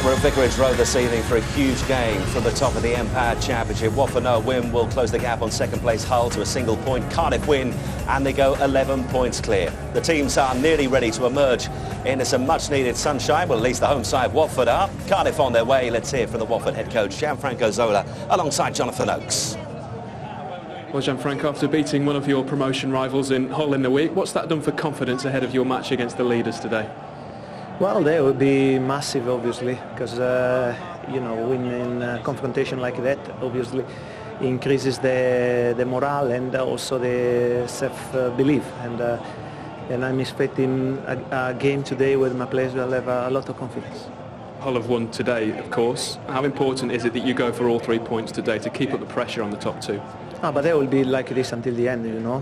We're at Vicarage Road this evening for a huge game from the top of the Empire Championship. Watford no win will close the gap on second place Hull to a single point. Cardiff win and they go 11 points clear. The teams are nearly ready to emerge into some much needed sunshine. Well, at least the home side Watford are. Cardiff on their way. Let's hear from the Watford head coach Gianfranco Zola alongside Jonathan Oakes. Well, Gianfranco, after beating one of your promotion rivals in Hull in the week, what's that done for confidence ahead of your match against the leaders today? Well, they will be massive, obviously, because you know, winning a confrontation like that obviously increases the morale and also the self-belief. And I'm expecting a game today where my players will have a lot of confidence. Hull have won today, of course. How important is it that you go for all 3 points today to keep up the pressure on the top two? But they will be like this until the end, you know.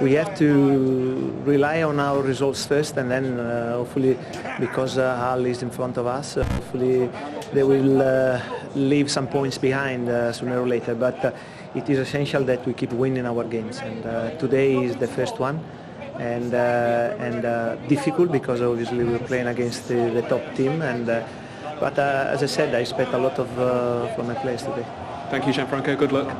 We have to rely on our results first, and then hopefully, because Hull is in front of us, hopefully they will leave some points behind sooner or later. But it is essential that we keep winning our games, and today is the first one, and difficult because obviously we're playing against the top team. But as I said, I expect a lot from my players today. Thank you, Gianfranco. Good luck.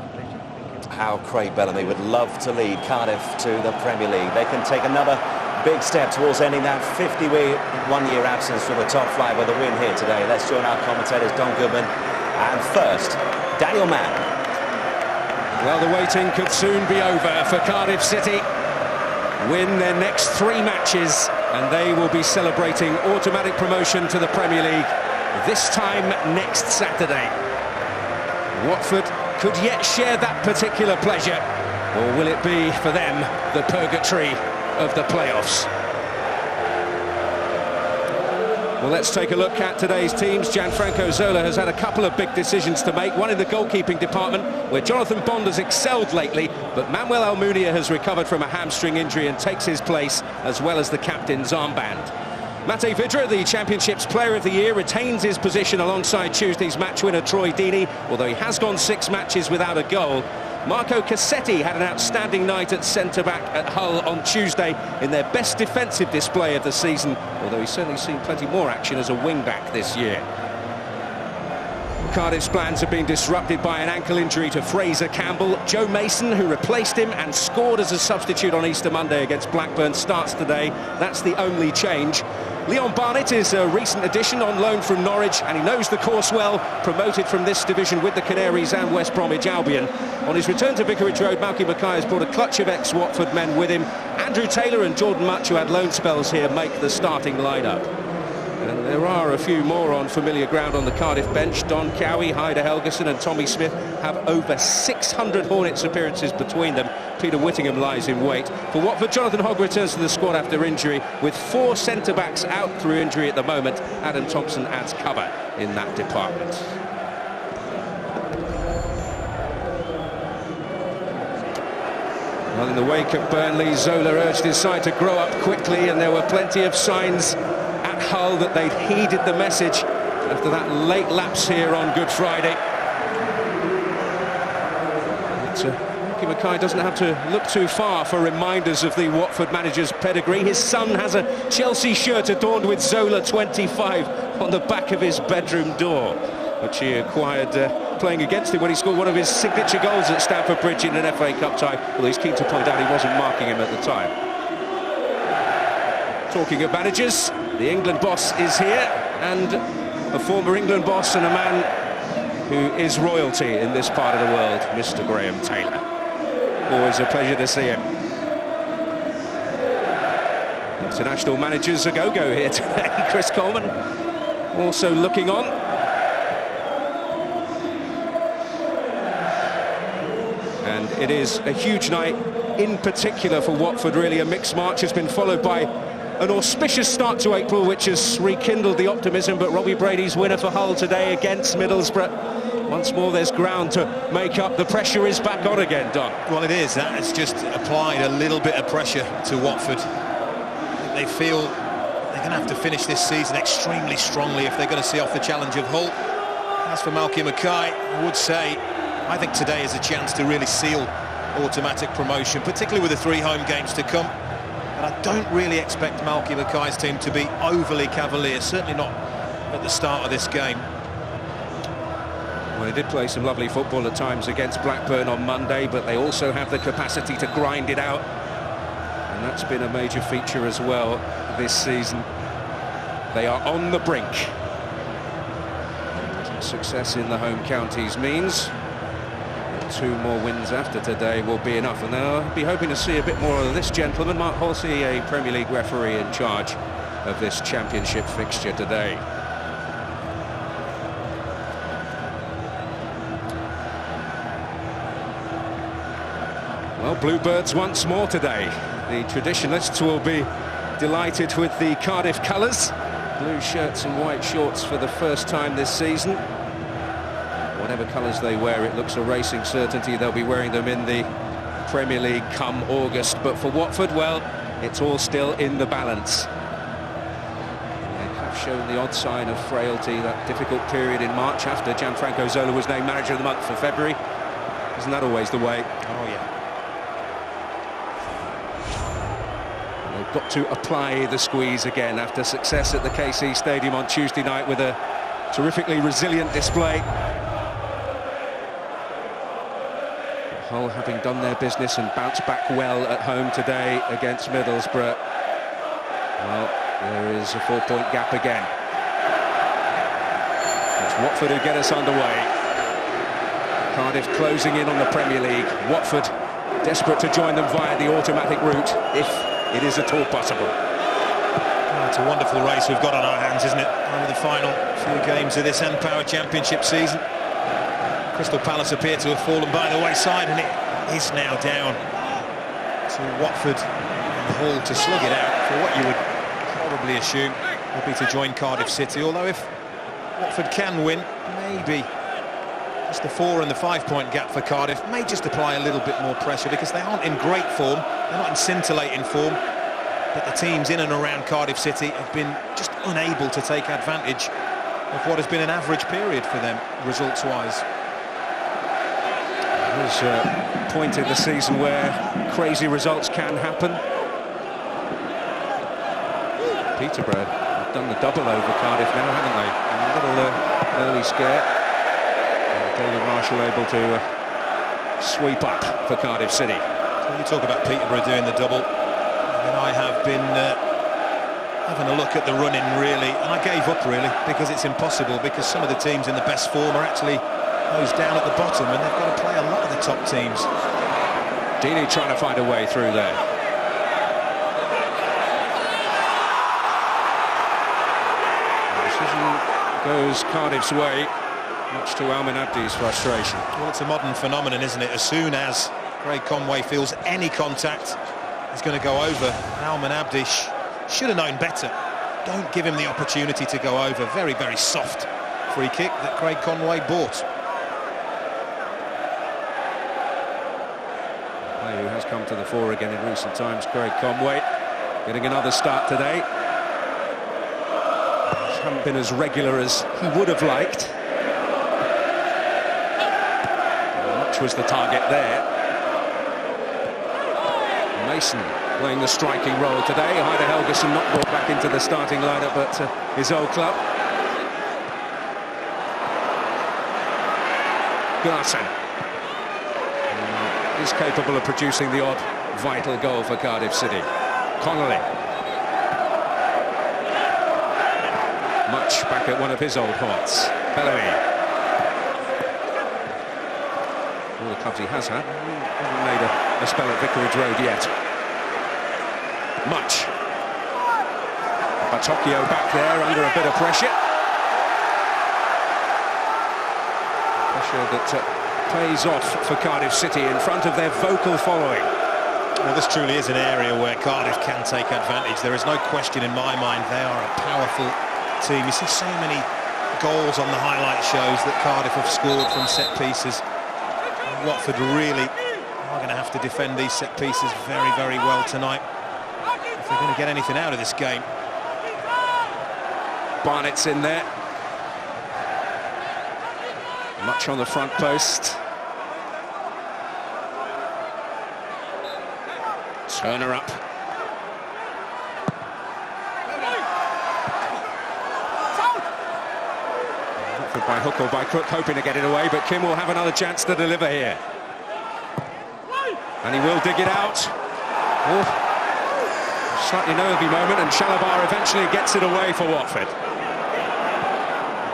How Craig Bellamy would love to lead Cardiff to the Premier League. They can take another big step towards ending that 51-year absence from the top flight with a win here today. Let's join our commentators, Don Goodman, and first, Daniel Mann. Well, the waiting could soon be over for Cardiff City. Win their next 3 matches and they will be celebrating automatic promotion to the Premier League, this time next Saturday. Watford could yet share that particular pleasure, or will it be for them the purgatory of the playoffs? Well, let's take a look at today's teams. Gianfranco Zola has had a couple of big decisions to make, one in the goalkeeping department where Jonathan Bond has excelled lately, but Manuel Almunia has recovered from a hamstring injury and takes his place, as well as the captain's armband. Mackay, the Championship's Player of the Year, retains his position alongside Tuesday's match winner Troy Deeney, although he has gone 6 matches without a goal. Marco Cassetti had an outstanding night at centre-back at Hull on Tuesday in their best defensive display of the season, although he's certainly seen plenty more action as a wing-back this year. Cardiff's plans have been disrupted by an ankle injury to Fraser Campbell. Joe Mason, who replaced him and scored as a substitute on Easter Monday against Blackburn, starts today. That's the only change. Leon Barnett is a recent addition on loan from Norwich, and he knows the course well, promoted from this division with the Canaries and West Bromwich Albion. On his return to Vicarage Road, Malky Mackay has brought a clutch of ex-Watford men with him. Andrew Taylor and Jordan Much, who had loan spells here, make the starting lineup. And there are a few more on familiar ground on the Cardiff bench. Don Cowie, Hyder Helgeson and Tommy Smith have over 600 Hornets appearances between them. Peter Whittingham lies in wait. For Watford, Jonathan Hogg returns to the squad after injury. With 4 centre-backs out through injury at the moment, Adam Thompson adds cover in that department. Well, in the wake of Burnley, Zola urged his side to grow up quickly, and there were plenty of signs at Hull that they'd heeded the message after that late lapse here on Good Friday. Malky Mackay doesn't have to look too far for reminders of the Watford manager's pedigree. His son has a Chelsea shirt adorned with Zola 25 on the back of his bedroom door, which he acquired playing against him when he scored one of his signature goals at Stamford Bridge in an FA Cup tie. Although he's keen to point out he wasn't marking him at the time. Talking of managers, the England boss is here, and a former England boss and a man who is royalty in this part of the world, Mr. Graham Taylor. Always a pleasure to see him. International managers a go-go here today. Chris Coleman also looking on. And it is a huge night, in particular for Watford, really. A mixed march has been followed by an auspicious start to April, which has rekindled the optimism, but Robbie Brady's winner for Hull today against Middlesbrough. Once more there's ground to make up. The pressure is back on again, Don. Well, it is. That has just applied a little bit of pressure to Watford. They feel they're going to have to finish this season extremely strongly if they're going to see off the challenge of Hull. As for Malky Mackay, I would say, I think today is a chance to really seal automatic promotion, particularly with the 3 home games to come. But I don't really expect Malky Mackay's team to be overly cavalier, certainly not at the start of this game. Well, they did play some lovely football at times against Blackburn on Monday, but they also have the capacity to grind it out. And that's been a major feature as well this season. They are on the brink. Success in the home counties means 2 more wins after today will be enough, and they'll be hoping to see a bit more of this gentleman, Mark Halsey, a Premier League referee in charge of this championship fixture today. Well, Bluebirds once more today. The traditionalists will be delighted with the Cardiff colours. Blue shirts and white shorts for the first time this season. Whatever colours they wear, it looks a racing certainty they'll be wearing them in the Premier League come August. But for Watford, well, it's all still in the balance. They have shown the odd sign of frailty, that difficult period in March after Gianfranco Zola was named Manager of the Month for February. Isn't that always the way? Oh, yeah. They've got to apply the squeeze again after success at the KC Stadium on Tuesday night with a terrifically resilient display. Hull having done their business and bounced back well at home today against Middlesbrough. Well, there is a 4-point gap again. It's Watford who get us underway. Cardiff closing in on the Premier League. Watford desperate to join them via the automatic route, if it is at all possible. Oh, it's a wonderful race we've got on our hands, isn't it? Over the final few games of this Empower Championship season. Crystal Palace appear to have fallen by the wayside, and it is now down to Watford and Hull to slug it out for what you would probably assume would be to join Cardiff City. Although if Watford can win, maybe just the 4 and the 5-point gap for Cardiff may just apply a little bit more pressure, because they aren't in great form, they're not in scintillating form, but the teams in and around Cardiff City have been just unable to take advantage of what has been an average period for them results-wise. There's a point in the season where crazy results can happen. Peterborough have done the double over Cardiff now, haven't they? A little early scare. David Marshall able to sweep up for Cardiff City. When you talk about Peterborough doing the double, and I have been having a look at the run-in, really, and I gave up, really, because it's impossible, because some of the teams in the best form are actually those down at the bottom, and they've got to play a lot of the top teams. Deeney trying to find a way through there. Decision goes Cardiff's way, much to Almin Abdi's frustration. Well, it's a modern phenomenon, isn't it? As soon as Craig Conway feels any contact, he's going to go over. Almin Abdi should have known better. Don't give him the opportunity to go over. Very, very soft free kick that Craig Conway bought. Who has come to the fore again in recent times, Craig Conway, getting another start today. He hasn't been as regular as he would have liked. Much was the target there. Mason playing the striking role today. Heider Helgeson not brought back into the starting lineup at his old club. Garson is capable of producing the odd vital goal for Cardiff City. Connolly. Much back at one of his old haunts. Bellamy. All the clubs he has had. Hasn't made a spell at Vicarage Road yet. Much. Batocchio back there under a bit of pressure. Pressure that pays off for Cardiff City in front of their vocal following. Well, this truly is an area where Cardiff can take advantage. There is no question in my mind they are a powerful team. You see so many goals on the highlight shows that Cardiff have scored from set pieces. And Watford really are going to have to defend these set pieces very, very well tonight if they're going to get anything out of this game. Barnett's in there. Much on the front post. Turner up. Watford by hook or by crook, hoping to get it away, but Kim will have another chance to deliver here. And he will dig it out. Oh, slightly nervy moment, and Chalabar eventually gets it away for Watford.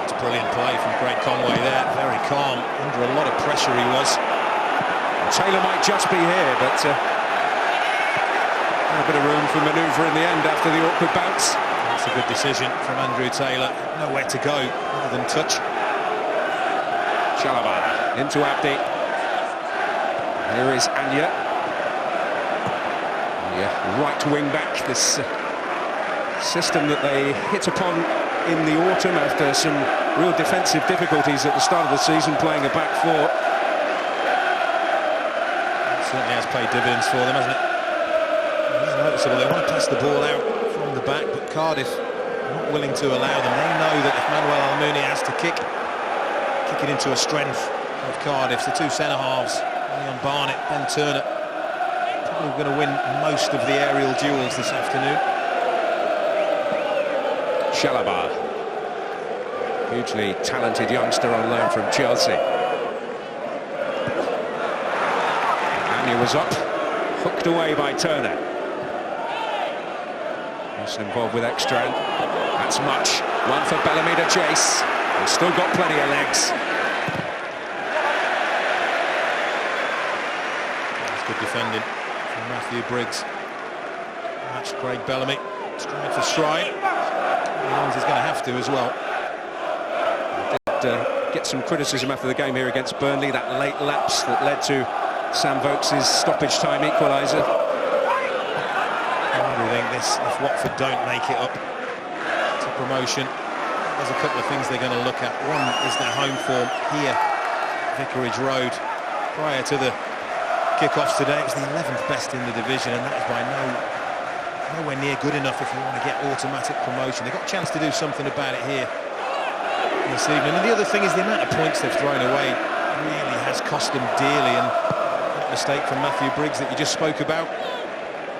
It's brilliant play from Greg Conway there, very calm, under a lot of pressure he was. Taylor might just be here, but a bit of room for manoeuvre in the end after the awkward bounce. That's a good decision from Andrew Taylor. Nowhere to go other than touch. Chalabar into Abdi. Here is Anya. Right wing back. This system that they hit upon in the autumn after some real defensive difficulties at the start of the season, playing a back four. It certainly has paid dividends for them, hasn't it? It's noticeable. They want to pass the ball out from the back, but Cardiff not willing to allow them. They know that if Manuel Almunia has to kick it into a strength of Cardiff. The two centre-halves, Leon Barnett, Ben Turner, probably going to win most of the aerial duels this afternoon. Chalabar, hugely talented youngster on loan from Chelsea. Anya was up, hooked away by Turner. Also involved with extra. That's much. One for Bellamy to chase. They've still got plenty of legs. That's good defending from Matthew Briggs. Matched Craig Bellamy. Stride for stride. He knows he's going to have to as well. Did get some criticism after the game here against Burnley, that late lapse that led to Sam Vokes' stoppage time equaliser. I think this, if Watford don't make it up to promotion, there's a couple of things they're going to look at. One is their home form here, Vicarage Road. Prior to the kick-offs today, it was the 11th best in the division, and that is by nowhere near good enough if you want to get automatic promotion. They've got a chance to do something about it here this evening. And the other thing is the amount of points they've thrown away really has cost them dearly, and that mistake from Matthew Briggs that you just spoke about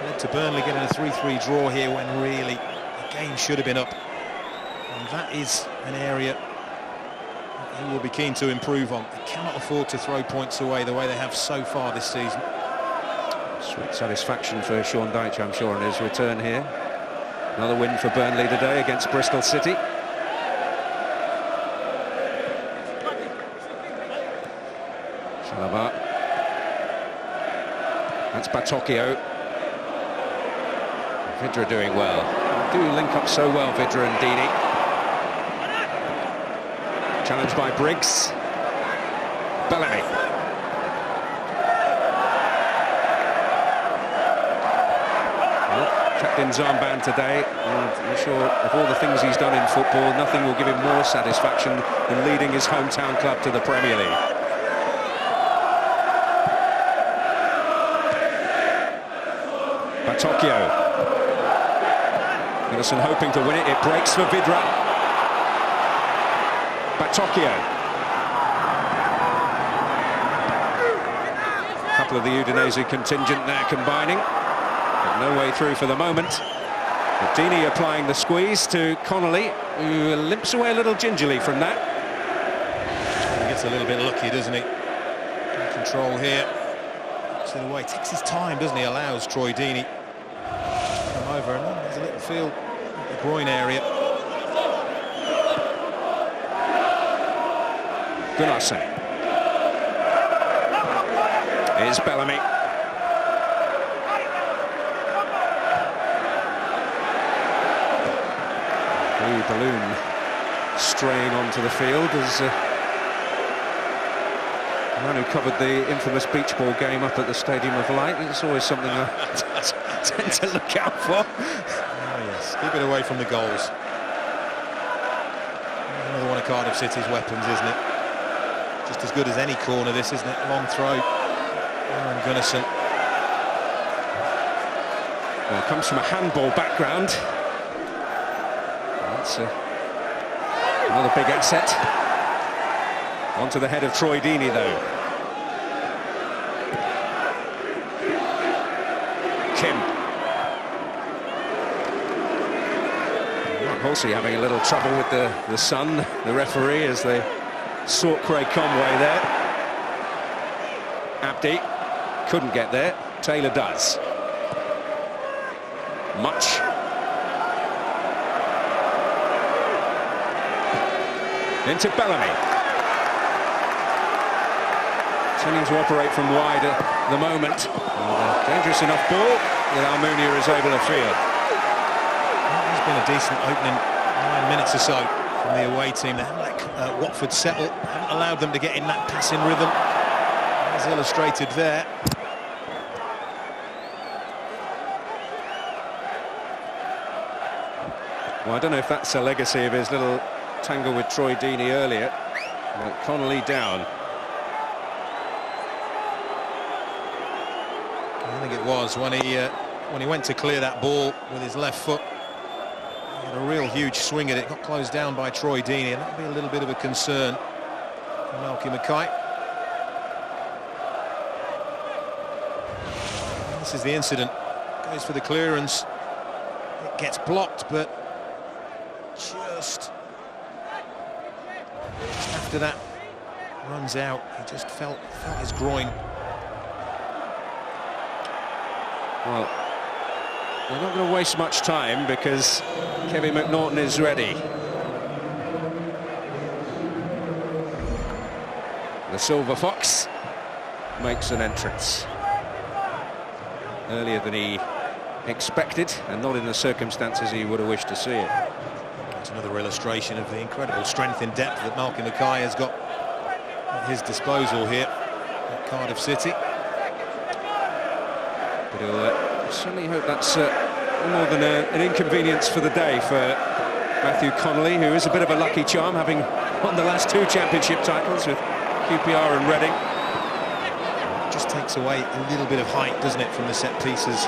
led to Burnley getting a 3-3 draw here when really the game should have been up. And that is an area that he will be keen to improve on. They cannot afford to throw points away the way they have so far this season. Sweet satisfaction for Sean Dyche, I'm sure, on his return here. Another win for Burnley today against Bristol City. Chalabar. That's Batocchio. Vidra doing well. They do link up so well, Vidra and Deeney. Challenged by Briggs. Bellamy. Captain's armband today, and I'm sure of all the things he's done in football, nothing will give him more satisfaction than leading his hometown club to the Premier League. Batocchio. Goodison hoping to win it. It breaks for Vidra. Batocchio. A couple of the Udinese contingent now combining. But no way through for the moment. Deeney applying the squeeze to Connolly, who limps away a little gingerly from that. He gets a little bit lucky, doesn't he? In control here. Gets it away. Takes his time, doesn't he? Allows Troy Deeney to come over, and there's a little feel at the groin area. Gunnarsson. Here's Bellamy. Blue balloon straying onto the field as the man who covered the infamous beach ball game up at the Stadium of Light. It's always something I tend to look out for. Oh, yes. Keep it away from the goals. Another one of Cardiff City's weapons, isn't it? Just as good as any corner, this, isn't it? Long throw. Aaron Gunnarsson. Well, it comes from a handball background. That's another big asset. Onto the head of Troy Deeney, though. Kim. Halsey having a little trouble with the sun, the referee, as they sought Craig Conway there. Abdi couldn't get there. Taylor does. Much. Into Bellamy. Tending to operate from wide at the moment. And dangerous enough ball that Almunia is able to field. It's been a decent opening 9 minutes or so from the away team. They haven't let Watford settle, haven't allowed them to get in that passing rhythm, as illustrated there. Well, I don't know if that's a legacy of his little tangle with Troy Deeney earlier. But Connolly down. I think it was when he went to clear that ball with his left foot. He had a real huge swing at it, got closed down by Troy Deeney, and that'll be a little bit of a concern for Malky Mackay. This is the incident. Goes for the clearance. It gets blocked, but just after that runs out. He just felt his groin. Well, we're not going to waste much time because Kevin McNaughton is ready. The Silver Fox makes an entrance earlier than he expected, and not in the circumstances he would have wished to see it. It's another illustration of the incredible strength and depth that Malky Mackay has got at his disposal here at Cardiff City. But he'll certainly hope that's more than an inconvenience for the day for Matthew Connolly, who is a bit of a lucky charm, having won the last 2 championship titles with QPR and Reading. It just takes away a little bit of height, doesn't it, from the set pieces,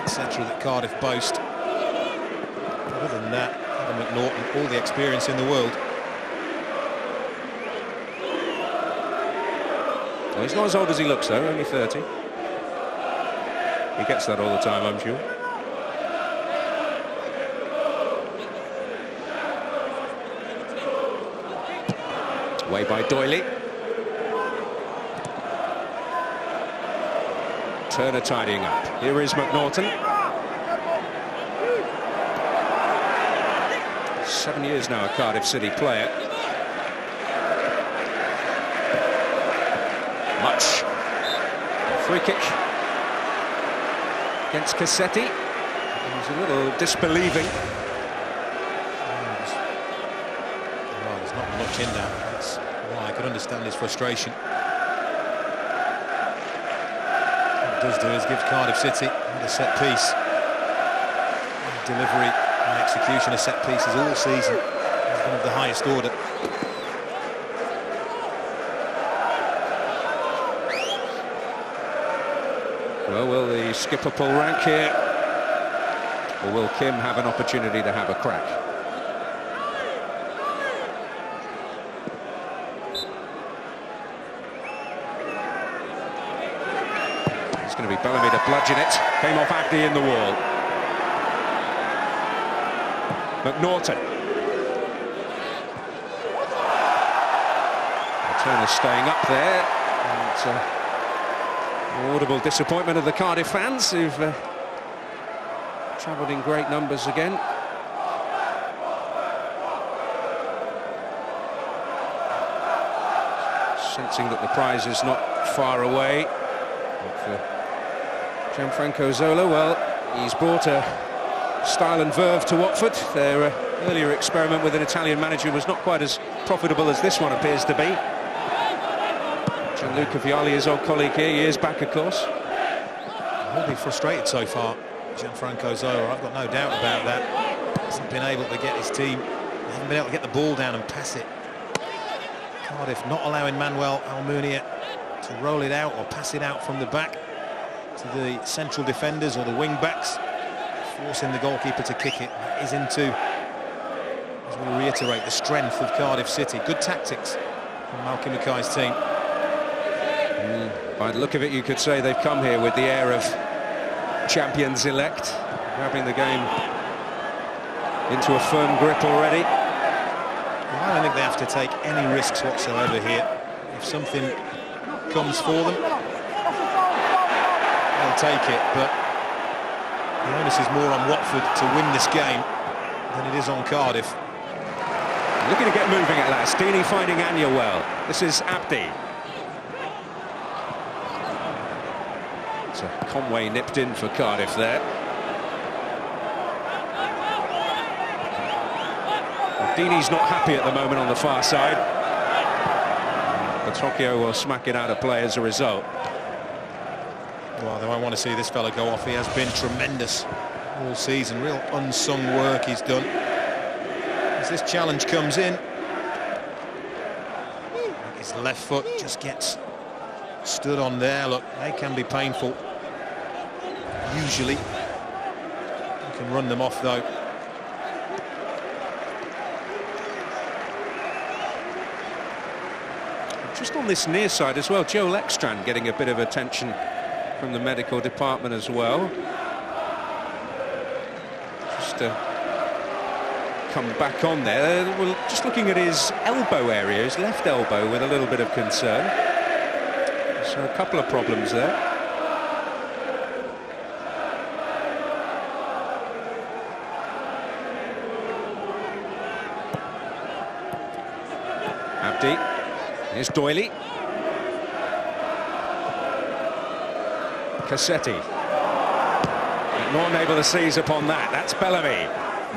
etc., that Cardiff boast. Other than that, Adam McNaughton, all the experience in the world. Well, he's not as old as he looks, though, only 30. He gets that all the time, I'm sure. Away by Doyley. Turner tidying up. Here is McNaughton. 7 years now a Cardiff City player. Much. Free kick against Cassetti. He's a little disbelieving. Well, there's not much in that. That's why I could understand his frustration. What it does do is give Cardiff City a set piece. Delivery and execution of set pieces all season is one of the highest order. Well, will the skipper pull rank here, or will Kim have an opportunity to have a crack? It's going to be Bellamy to bludgeon it. Came off Abdi in the wall. McNaughton. Turner staying up there. And, audible disappointment of the Cardiff fans, who've travelled in great numbers again. Sensing that the prize is not far away. But for Gianfranco Zola, well, he's brought a style and verve to Watford. Their earlier experiment with an Italian manager was not quite as profitable as this one appears to be. Gianluca Vialli, his old colleague here, years back, of course. He'll be frustrated so far, Gianfranco Zola. I've got no doubt about that. Hasn't been able to get his team, hasn't been able to get the ball down and pass it. Cardiff not allowing Manuel Almunia to roll it out or pass it out from the back to the central defenders or the wing backs, forcing the goalkeeper to kick it. That is into, as we reiterate, the strength of Cardiff City. Good tactics from Malky Mackay's team. By the look of it, you could say they've come here with the air of champions-elect, grabbing the game into a firm grip already. Well, I don't think they have to take any risks whatsoever here. If something comes for them, they'll take it, but the onus is more on Watford to win this game than it is on Cardiff. Looking to get moving at last. Deeney finding Anya well. This is Abdi. So Conway nipped in for Cardiff there. Well, Deeney's not happy at the moment on the far side. Tokyo will smack it out of play as a result. Well, they won't want to see this fella go off. He has been tremendous all season. Real unsung work he's done. As this challenge comes in, his left foot just gets stood on there. Look, they can be painful. Usually, you can run them off though. Just on this near side as well, Joe Lekstrand getting a bit of attention from the medical department as well. Just come back on there. Well, just looking at his elbow area, his left elbow, with a little bit of concern. So a couple of problems there. Abdi. Here's Doyley. Cassetti. Not able to seize upon that. That's Bellamy.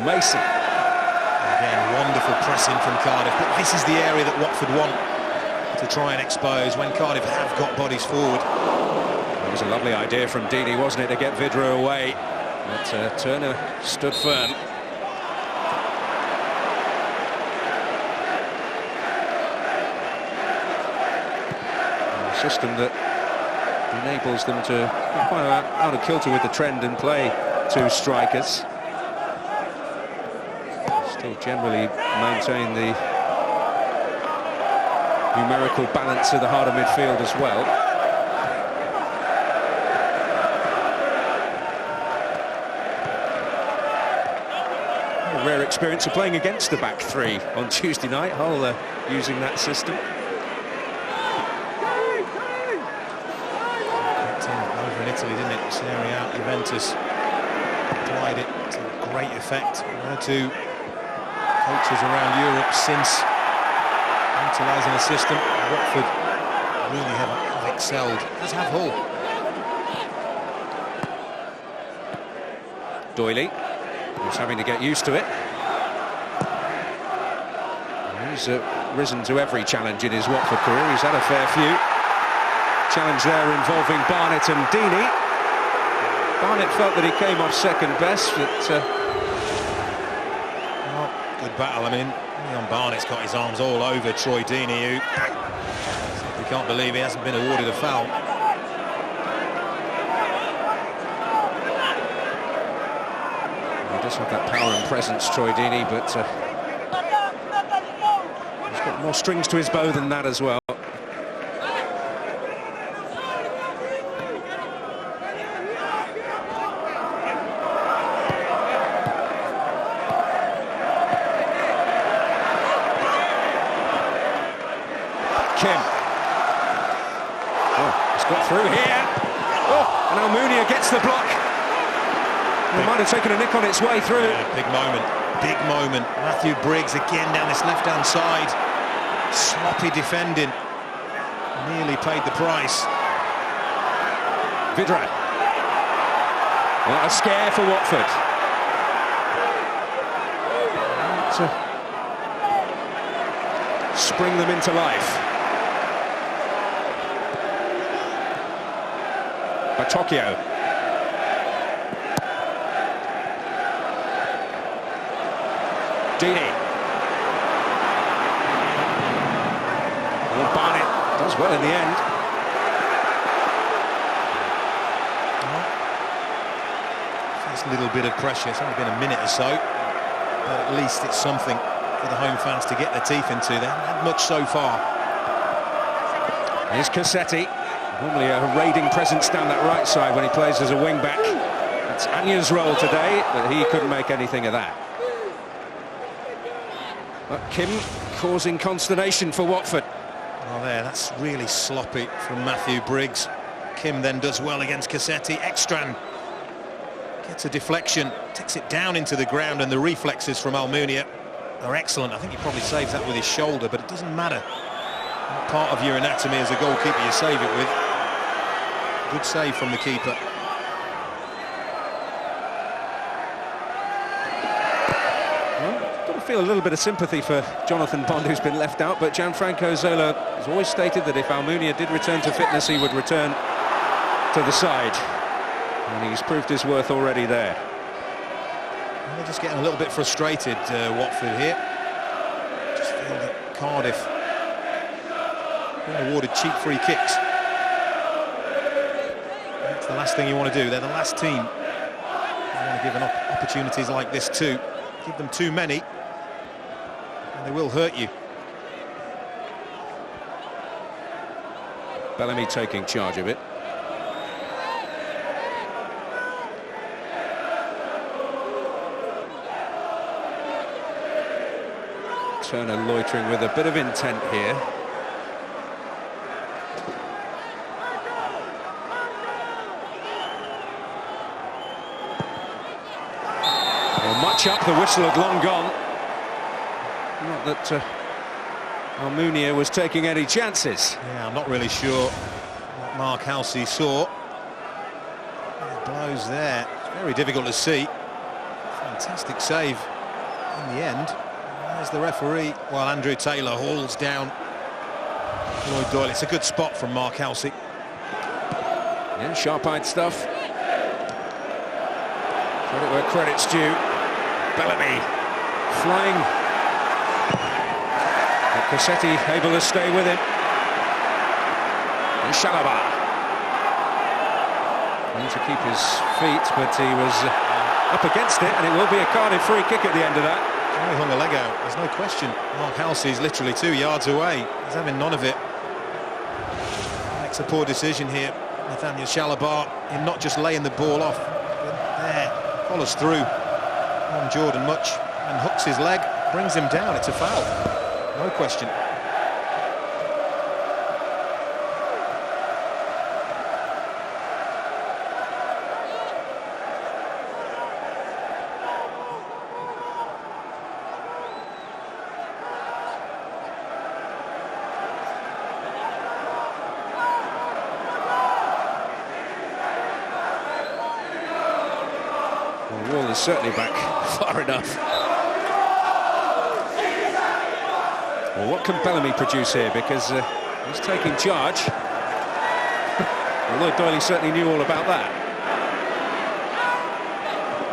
Mason. Again, wonderful pressing from Cardiff. But this is the area that Watford want to try and expose when Cardiff have got bodies forward. It was a lovely idea from Deeney, wasn't it, to get Vidra away. But Turner stood firm. System that enables them to be quite out of kilter with the trend and play two strikers. Still generally maintain the numerical balance of the heart of midfield as well. A rare experience of playing against the back three on Tuesday night. Hull using that system. Italy, didn't it? Serie A, Juventus applied it to great effect. One or two coaches around Europe since utilising the system. Watford really have excelled, as have Hull. Doyley, who's having to get used to it. He's risen to every challenge in his Watford career. He's had a fair few. Challenge there involving Barnett and Deeney. Barnett felt that he came off second best, but well, good battle. I mean, Leon Barnett's got his arms all over Troy Deeney, who we can't believe he hasn't been awarded a foul. He does have that power and presence, Troy Deeney, but he's got more strings to his bow than that as well. Kim. Oh, he's got through here. Oh, and Almunia gets the block. He might have taken a nick on its way through. Yeah, big moment, big moment. Matthew Briggs again down this left-hand side. Sloppy defending. Nearly paid the price. Vidra. What a scare for Watford. To spring them into life. By Tokyo. Deeney. Well, Barnett does well in the end. There's a little bit of pressure. It's only been a minute or so, but at least it's something for the home fans to get their teeth into. They haven't had much so far. Here's Cassetti. Normally a raiding presence down that right side when he plays as a wing-back. It's Anya's role today, but he couldn't make anything of that. But Kim causing consternation for Watford. Oh, that's really sloppy from Matthew Briggs. Kim then does well against Cassetti. Ekstrand gets a deflection, takes it down into the ground, and the reflexes from Almunia are excellent. I think he probably saves that with his shoulder, but it doesn't matter what part of your anatomy as a goalkeeper you save it with. Good save from the keeper. Feel a little bit of sympathy for Jonathan Bond, who's been left out, but Gianfranco Zola has always stated that if Almunia did return to fitness, he would return to the side, and he's proved his worth already there. Well, they're just getting a little bit frustrated, Watford here. Just feel that Cardiff been awarded cheap free kicks. That's the last thing you want to do. They're the last team you want to give opportunities like this to. Give them too many, and they will hurt you. Bellamy taking charge of it. Turner loitering with a bit of intent here. Well, much up, the whistle had long gone. Not that Almunia was taking any chances. Yeah, I'm not really sure what Mark Halsey saw. It blows there. It's very difficult to see. Fantastic save in the end. There's the referee. Well, Andrew Taylor hauls down Lloyd Doyle. It's a good spot from Mark Halsey. Yeah, sharp-eyed stuff. Credit where credit's due. Bellamy flying. But Cassetti able to stay with him. And Chalobah. Trying to keep his feet, but he was up against it, and it will be a Cardiff free kick at the end of that. He hung a leg out, there's no question. Mark Halsey's literally 2 yards away. He's having none of it. Makes a poor decision here, Nathaniel Chalobah, in not just laying the ball off, but there, follows through on Jordan Much and hooks his leg, brings him down. It's a foul, no question. The wall is certainly back far enough. Well, what can Bellamy produce here? Because he's taking charge. Although Doyle certainly knew all about that.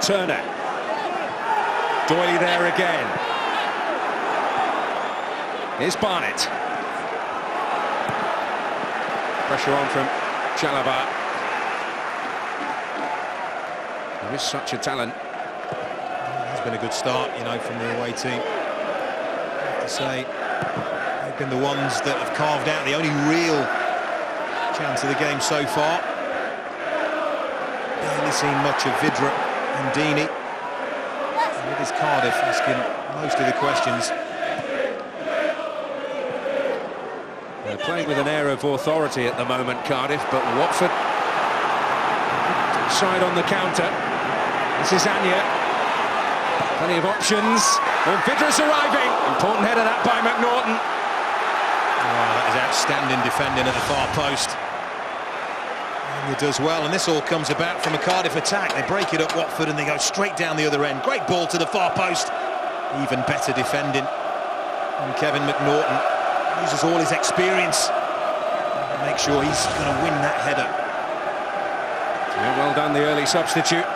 Turner. Doyle there again. Here's Barnett. Pressure on from Chalobah. There is such a talent. It's been a good start, you know, from the away team. I have to say, they've been the ones that have carved out the only real chance of the game so far. Barely seen much of Vidra and Deeney. And with his Cardiff asking most of the questions. They're playing with an air of authority at the moment, Cardiff, but Watford side on the counter. This is Anya. Plenty of options. Oh, Vidra's arriving. Important header that by McNaughton. Oh, that is outstanding defending at the far post. Anya does well, and this all comes about from a Cardiff attack. They break it up, Watford, and they go straight down the other end. Great ball to the far post. Even better defending. And Kevin McNaughton uses all his experience to make sure he's going to win that header. Yeah, well done, the early substitute.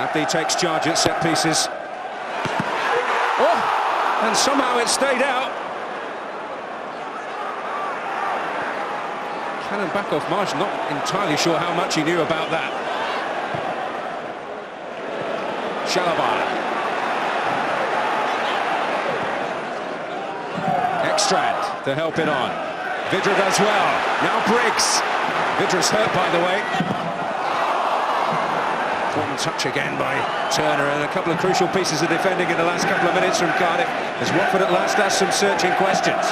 Abdi takes charge at set pieces. Oh, and somehow it stayed out. Cannon back off margin, not entirely sure how much he knew about that. Chalobah. Ekstrand to help it on. Vidra does well. Now Briggs. Vidra's hurt, by the way. Important touch again by Turner, and a couple of crucial pieces of defending in the last couple of minutes from Cardiff, as Watford at last has some searching questions.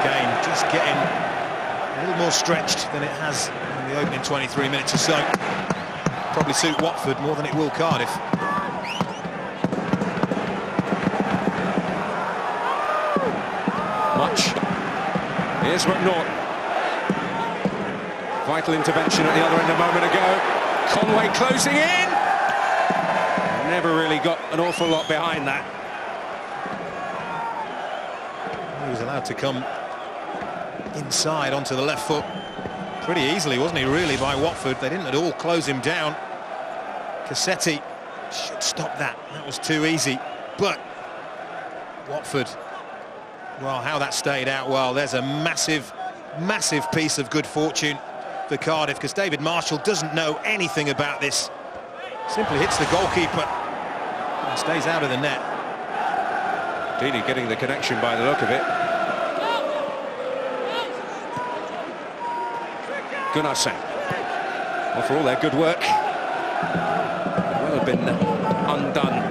Again, just getting a little more stretched than it has in the opening 23 minutes or so. Probably suit Watford more than it will Cardiff. Much. Here's McNaughton. Vital intervention at the other end a moment ago. Conway closing in. Never really got an awful lot behind that. He was allowed to come inside onto the left foot pretty easily, wasn't he, really, by Watford. They didn't at all close him down. Cassetti should stop that. That was too easy. But Watford, well, how that stayed out well. There's a massive, massive piece of good fortune for Cardiff, because David Marshall doesn't know anything about this. Simply hits the goalkeeper and stays out of the net. Deeney getting the connection by the look of it. Gunnarsson. Well, for all their good work, will have been undone.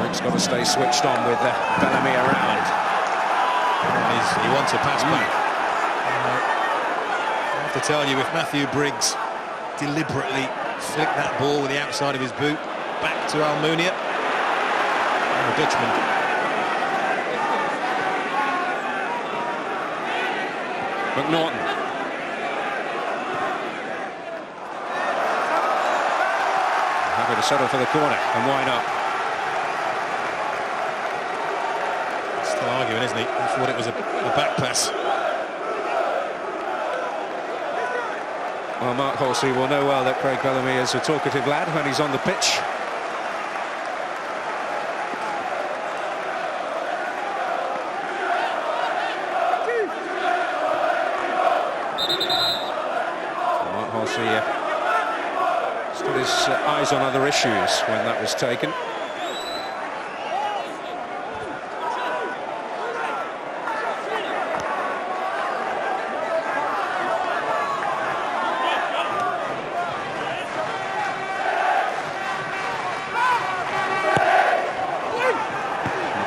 He's got to stay switched on with Bellamy around. He wants a pass back. I have to tell you, if Matthew Briggs deliberately flicked that ball with the outside of his boot back to Almunia, the Dutchman. McNaughton. Happy to settle for the corner, and why not? Still arguing, isn't he? He thought it was a back pass. Well, Mark Halsey will know well that Craig Bellamy is a talkative lad when he's on the pitch. Mark Halsey stood his eyes on other issues when that was taken.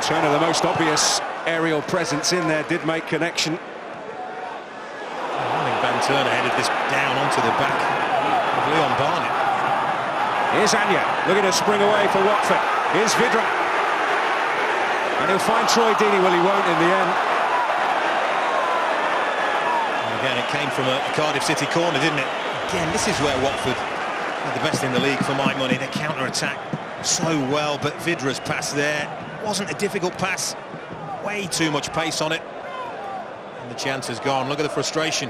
Turner, the most obvious aerial presence in there, did make connection. I think Van Turner headed this down onto the back of Leon Barnett. Here's Anya, looking to spring away for Watford. Here's Vidra. And he'll find Troy Deeney. Well, he won't in the end. And again, it came from a Cardiff City corner, didn't it? Again, this is where Watford are the best in the league for my money. They counter-attack so well, but Vidra's pass there wasn't a difficult pass. Way too much pace on it. And the chance has gone. Look at the frustration.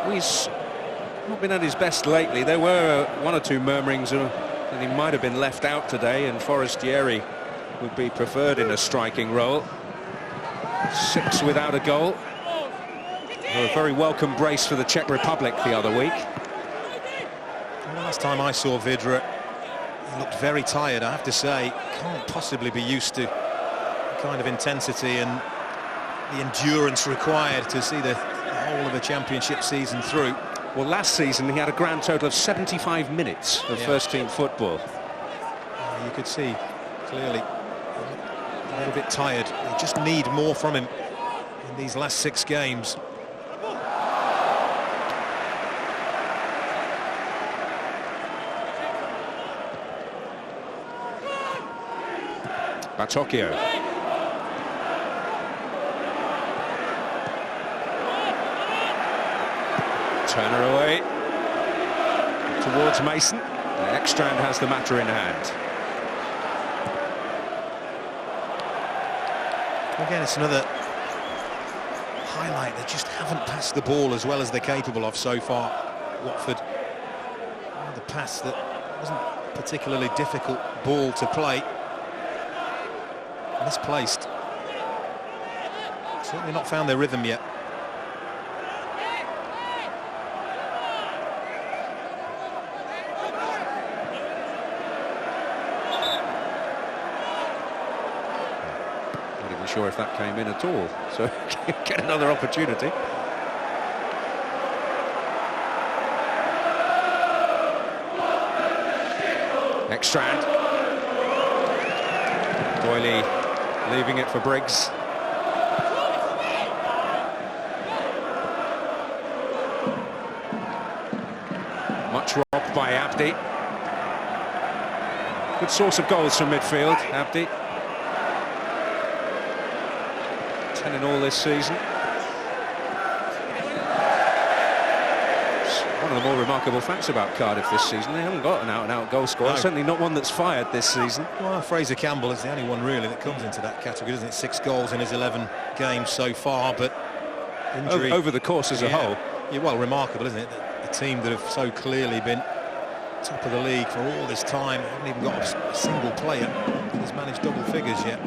He's not been at his best lately. There were one or two murmurings that he might have been left out today, and Forestieri would be preferred in a striking role. 6 without a goal. A very welcome brace for the Czech Republic the other week. The last time I saw Vidra, he looked very tired, I have to say. Can't possibly be used to the kind of intensity and the endurance required to see the whole of a championship season through. Well, last season he had a grand total of 75 minutes of first-team football. You could see clearly a little bit tired. They just need more from him in these last 6 games. Batocchio. Turner away towards Mason. Ekstrand has the matter in hand. Again, it's another highlight. They just haven't passed the ball as well as they're capable of so far, Watford. The pass that wasn't a particularly difficult ball to play. Misplaced. Certainly not found their rhythm yet. sure if that came in at all. So get another opportunity. Next strand. Doyley leaving it for Briggs. Much robbed by Abdi. Good source of goals from midfield, Abdi. 10 in all this season. One of the more remarkable facts about Cardiff this season, they haven't got an out-and-out goal scorer, no. Certainly not one that's fired this season. Well, Fraser Campbell is the only one really that comes into that category, isn't it? 6 goals in his 11 games so far, but injury... Over the course as a whole. Yeah, well, remarkable, isn't it? The team that have so clearly been top of the league for all this time haven't even got a single player who's managed double figures yet.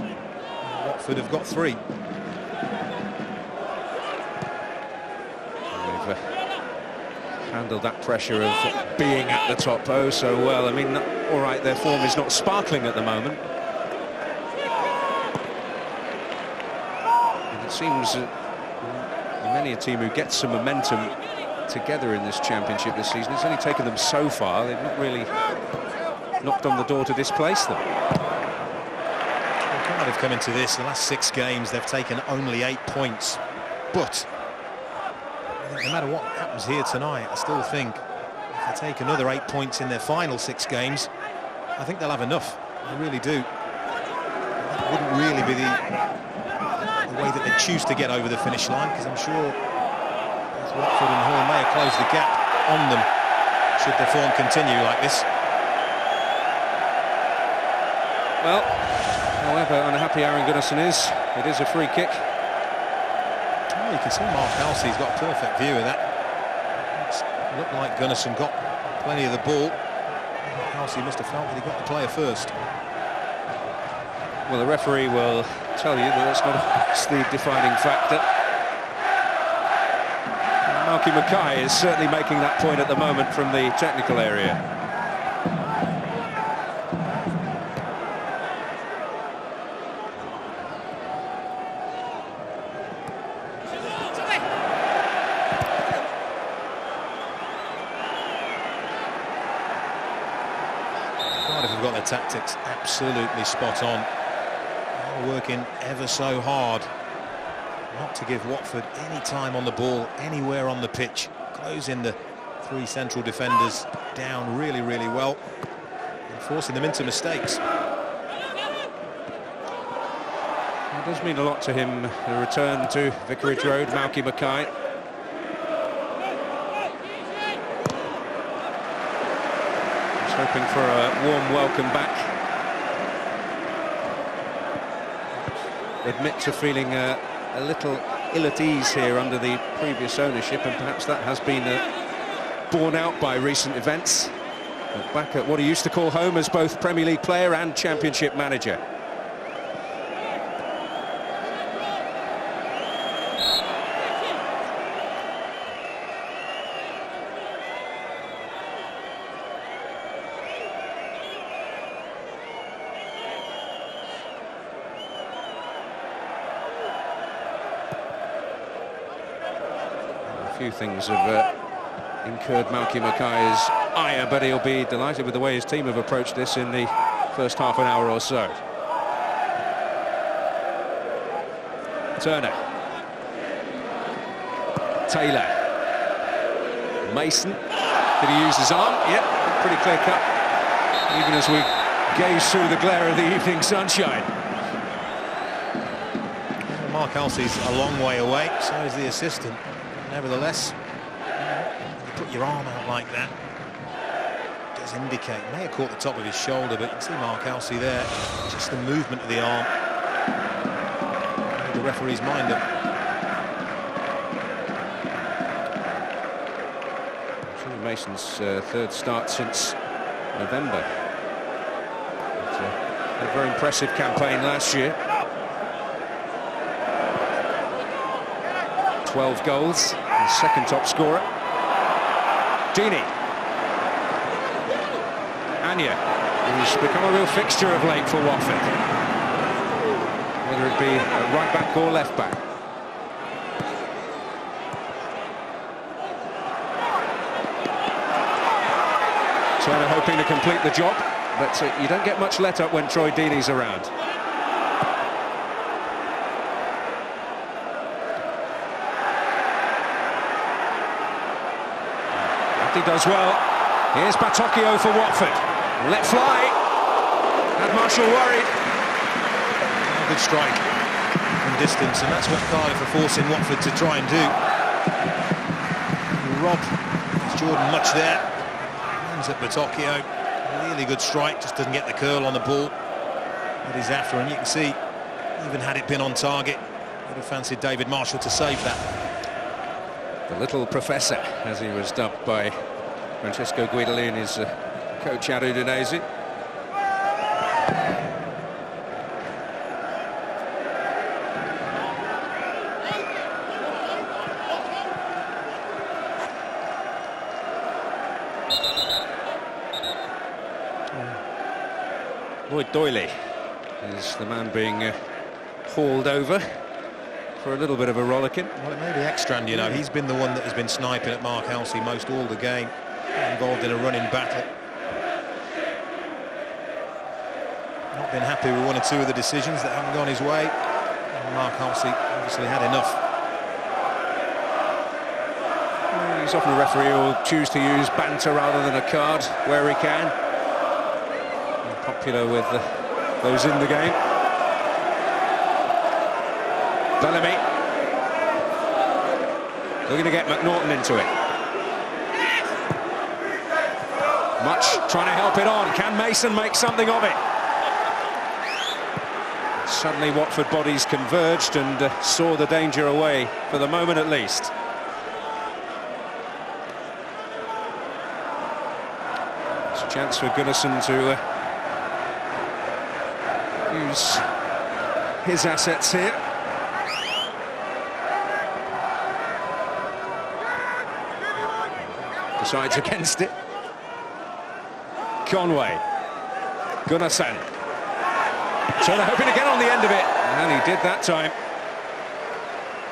Watford have got 3. Handled that pressure of being at the top so well. I mean, all right, their form is not sparkling at the moment. And it seems many a team who gets some momentum together in this championship this season, it's only taken them so far. They've not really knocked on the door to displace them. Well, Cardiff come into this, the last 6 games, they've taken only 8 points. But no matter what happens here tonight, I still think if they take another 8 points in their final 6 games, I think they'll have enough. I really do. That wouldn't really be the way that they choose to get over the finish line, because I'm sure Watford and Hull may have closed the gap on them should their form continue like this. Well, however unhappy Aaron Gunnarsson is, it is a free kick. Well, you can see Mark Halsey's got a perfect view of that. It looked like Gunnarsson got plenty of the ball. Halsey must have felt that he got the player first. Well, the referee will tell you that that's not the defining factor. Malky Mackay is certainly making that point at the moment from the technical area. Cardiff have got their tactics absolutely spot on. They're working ever so hard not to give Watford any time on the ball anywhere on the pitch, closing the 3 central defenders down really, really well and forcing them into mistakes. It does mean a lot to him, the return to Vicarage Road, Malky Mackay. He's hoping for a warm welcome back. Admit to feeling a little ill at ease here under the previous ownership, and perhaps that has been borne out by recent events. But back at what he used to call home as both Premier League player and Championship manager. A few things have incurred Malky Mackay's ire, but he'll be delighted with the way his team have approached this in the first half an hour or so. Turner. Taylor. Mason. Did he use his arm? Yep, pretty clear cut. Even as we gaze through the glare of the evening sunshine. Mark Halsey's a long way away, so is the assistant. Nevertheless, you put your arm out like that, it does indicate. May have caught the top of his shoulder, but you can see Mark Halsey there. Just the movement of the arm made the referee's mind up. Truman Mason's 3rd start since November. But, a very impressive campaign last year. 12 goals, the 2nd top scorer. Deeney. Anya, who's become a real fixture of late for Watford. whether it be a right back or left back. Turner hoping to complete the job, but you don't get much let up when Troy Deeney's around. He does well. Here's Batocchio for Watford. Let fly. Had Marshall worried. Good strike from distance, and that's what Cardiff are forcing Watford to try and do. Rob Jordan much there. Hands at Batocchio. Really good strike, just doesn't get the curl on the ball that he's after, and you can see, even had it been on target, would have fancied David Marshall to save that. The little professor, as he was dubbed by Francesco Guidolin, his coach at Udinese. Lloyd Doyley is the man being hauled over for a little bit of a rollicking. Well, it may be Ekstrand, you know. He's been the one that has been sniping at Mark Halsey most all the game, involved in a running battle. Not been happy with one or two of the decisions that haven't gone his way. And Mark Halsey obviously had enough. He's often a referee who will choose to use banter rather than a card where he can. Popular with those in the game. Bellamy looking to get McNaughton into it. Much trying to help it on. Can Mason make something of it? Suddenly Watford bodies converged and saw the danger away, for the moment at least. It's a chance for Gunnarsson to use his assets here. Decides against it. Conway. Gunnarsson. Turner hoping to get on the end of it, and he did that time.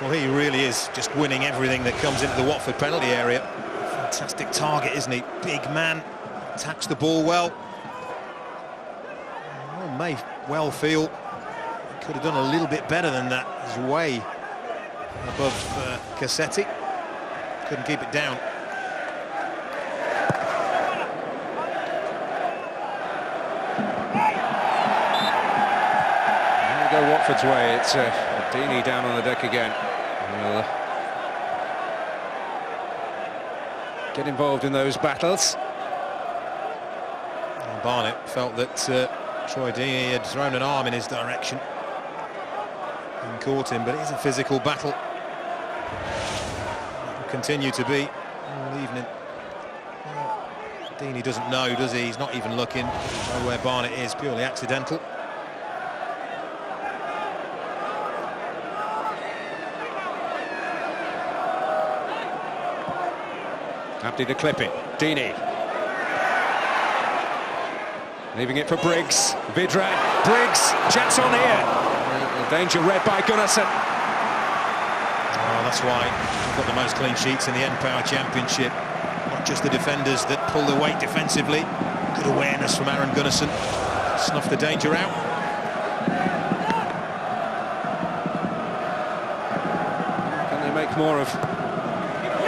Well, he really is just winning everything that comes into the Watford penalty area. Fantastic target, isn't he? Big man, attacks the ball well. Well, may well feel he could have done a little bit better than that. He's way above Cassetti. Couldn't keep it down. There we go Watford's way. It's Deeney down on the deck again. We'll get involved in those battles. Barnett felt that Troy Deeney had thrown an arm in his direction and caught him, but it is a physical battle. It will continue to be all evening. Well, Deeney doesn't know, does he? He's not even looking. Doesn't know where Barnett is, purely accidental. Abdi to clip it. Deeney. Leaving it for Briggs. Vidra. Briggs. Chance on here. Danger read by Gunnarsson. Oh, that's why we've got the most clean sheets in the N-Power Championship. Not just the defenders that pull the weight defensively. Good awareness from Aaron Gunnarsson. Snuff the danger out. Can they make more of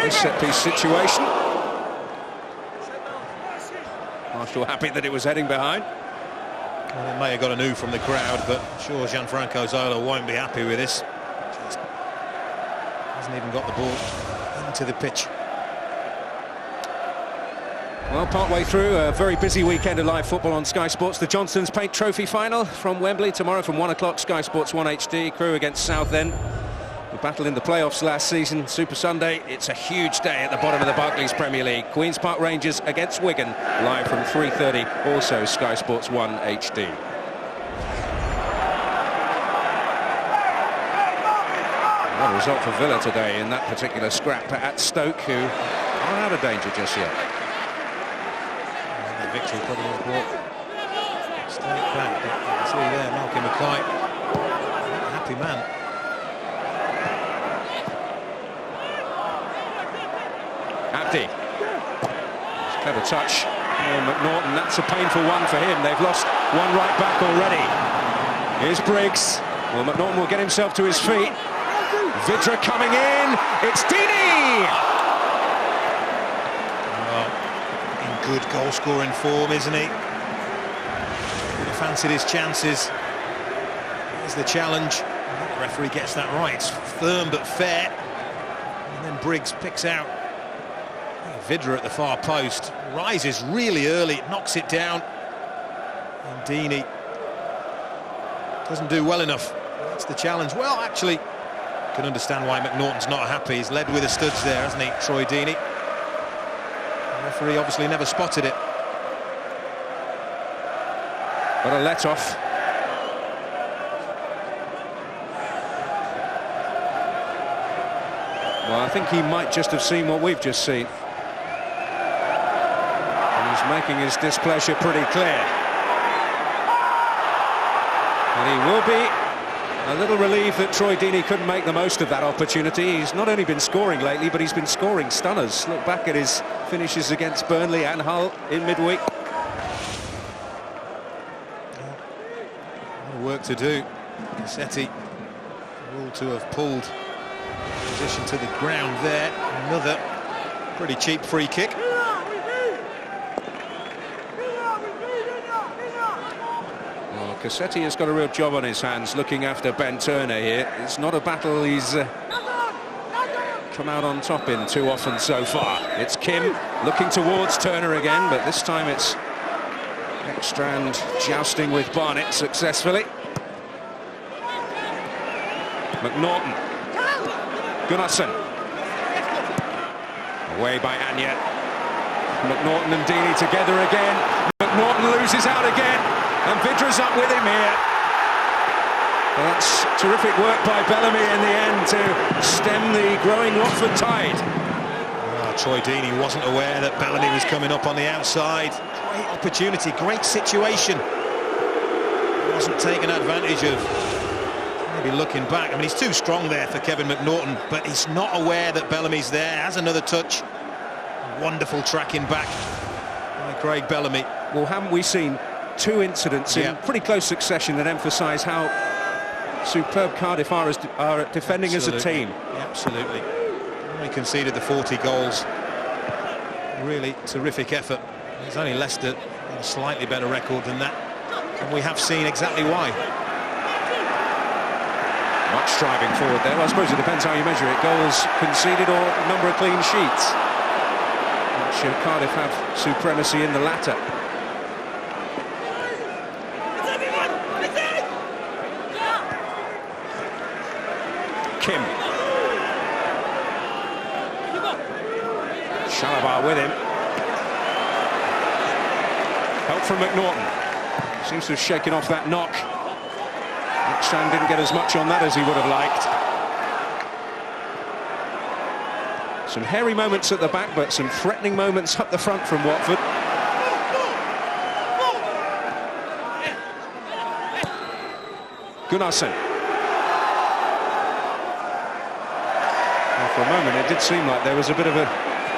this set-piece situation? Marshall happy that it was heading behind. Well, it may have got a new from the crowd, but I'm sure Gianfranco Zola won't be happy with this. Just hasn't even got the ball into the pitch. Well, partway through a very busy weekend of live football on Sky Sports. The Johnson's Paint Trophy final from Wembley tomorrow from 1 o'clock. Sky Sports 1 HD. Crewe against Southend. The battle in the playoffs last season. Super Sunday. It's a huge day at the bottom of the Barclays Premier League. Queen's Park Rangers against Wigan. Live from 3:30. Also Sky Sports 1 HD. What a result for Villa today in that particular scrap at Stoke, who aren't out of danger just yet. The victory probably has brought Stoke back. But you can see there, Malky Mackay happy man. Abdi. Clever touch. Oh, McNaughton, that's a painful one for him. They've lost one right back already. Here's Briggs. Well, McNaughton will get himself to his feet. Vidra coming in. It's Deeney! Well, in good goal-scoring form, isn't he? He fancied his chances. Here's the challenge. The referee gets that right. It's firm but fair. And then Briggs picks out Vidra at the far post. Rises really early, knocks it down. And Deeney doesn't do well enough. That's the challenge. Well, actually, I can understand why McNaughton's not happy. He's led with the studs there, hasn't he, Troy Deeney? The referee obviously never spotted it. What a let-off. Well, I think he might just have seen what we've just seen. And he's making his displeasure pretty clear. And he will be a little relieved that Troy Deeney couldn't make the most of that opportunity. He's not only been scoring lately, but he's been scoring stunners. Look back at his finishes against Burnley and Hull in midweek. A lot of work to do. Cassetti ruled to have pulled position to the ground there. Another pretty cheap free kick. Well, Cassetti has got a real job on his hands looking after Ben Turner here. It's not a battle he's come out on top in too often so far. It's Kim looking towards Turner again, but this time it's Ekstrand jousting with Barnett successfully. McNaughton. Gunnarsson. Away by Anya. McNaughton and Deeney together again. McNaughton loses out again, and Vidra's up with him here. Well, that's terrific work by Bellamy in the end to stem the growing Watford tide. Oh, Troy Deeney wasn't aware that Bellamy was coming up on the outside. Great opportunity, great situation. Wasn't taken advantage of. Maybe looking back. I mean, he's too strong there for Kevin McNaughton, but he's not aware that Bellamy's there. Has another touch. Wonderful tracking back by Craig Bellamy. Well, haven't we seen two incidents in pretty close succession that emphasise how superb Cardiff are at defending as a team? Absolutely. We conceded the 40 goals. Really terrific effort. It's only Leicester with a slightly better record than that, and we have seen exactly why. Much striving forward there. Well, I suppose it depends how you measure it. Goals conceded or number of clean sheets. Which Cardiff have supremacy in the latter. Kim. Shalabar with him. Help from McNaughton. Seems to have shaken off that knock. Ekstrand didn't get as much on that as he would have liked. Some hairy moments at the back, but some threatening moments up the front from Watford. Gunnarsson. Well, for a moment it did seem like there was a bit of an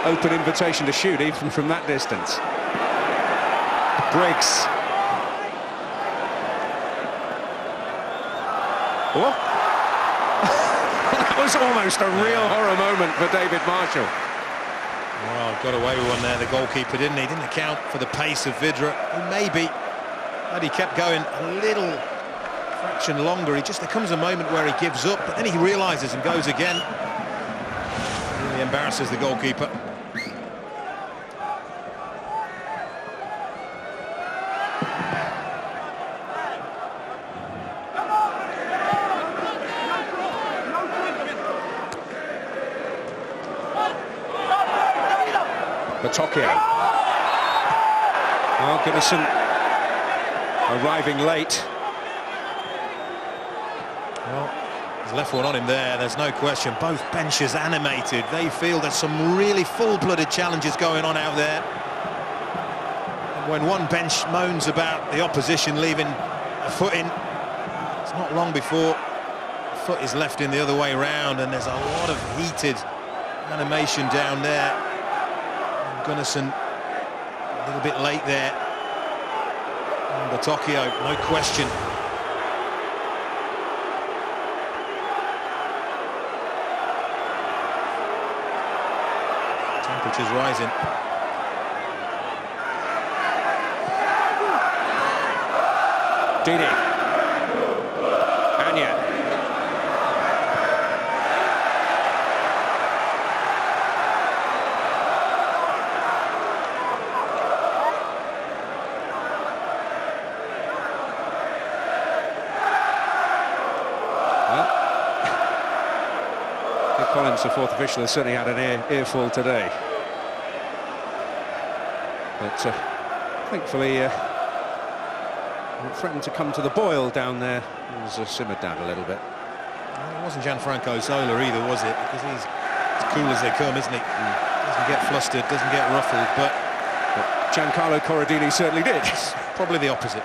open invitation to shoot even from that distance. Briggs. Oh. That was almost a real horror moment for David Marshall. Well, got away with one there, the goalkeeper, didn't he? Didn't account for the pace of Vidra, who maybe, had he kept going a little fraction longer, there comes a moment where he gives up, but then he realises and goes again. Really embarrasses the goalkeeper. Tokyo. Well, Gunnarsson arriving late. Well, he's left one on him there, there's no question. Both benches animated. They feel there's some really full-blooded challenges going on out there. And when one bench moans about the opposition leaving a foot in, it's not long before foot is left in the other way round, and there's a lot of heated animation down there. Gunnarsson a little bit late there. And Batocchio, no question. Temperatures rising. Dini. Anya. Well, Collins, the fourth official, has certainly had an earful today. But thankfully, it threatened to come to the boil down there. It was simmered down a little bit. Well, it wasn't Gianfranco Zola either, was it? Because he's as cool as they come, isn't he? Doesn't get flustered, doesn't get ruffled, but Giancarlo Corradini certainly did. Probably the opposite.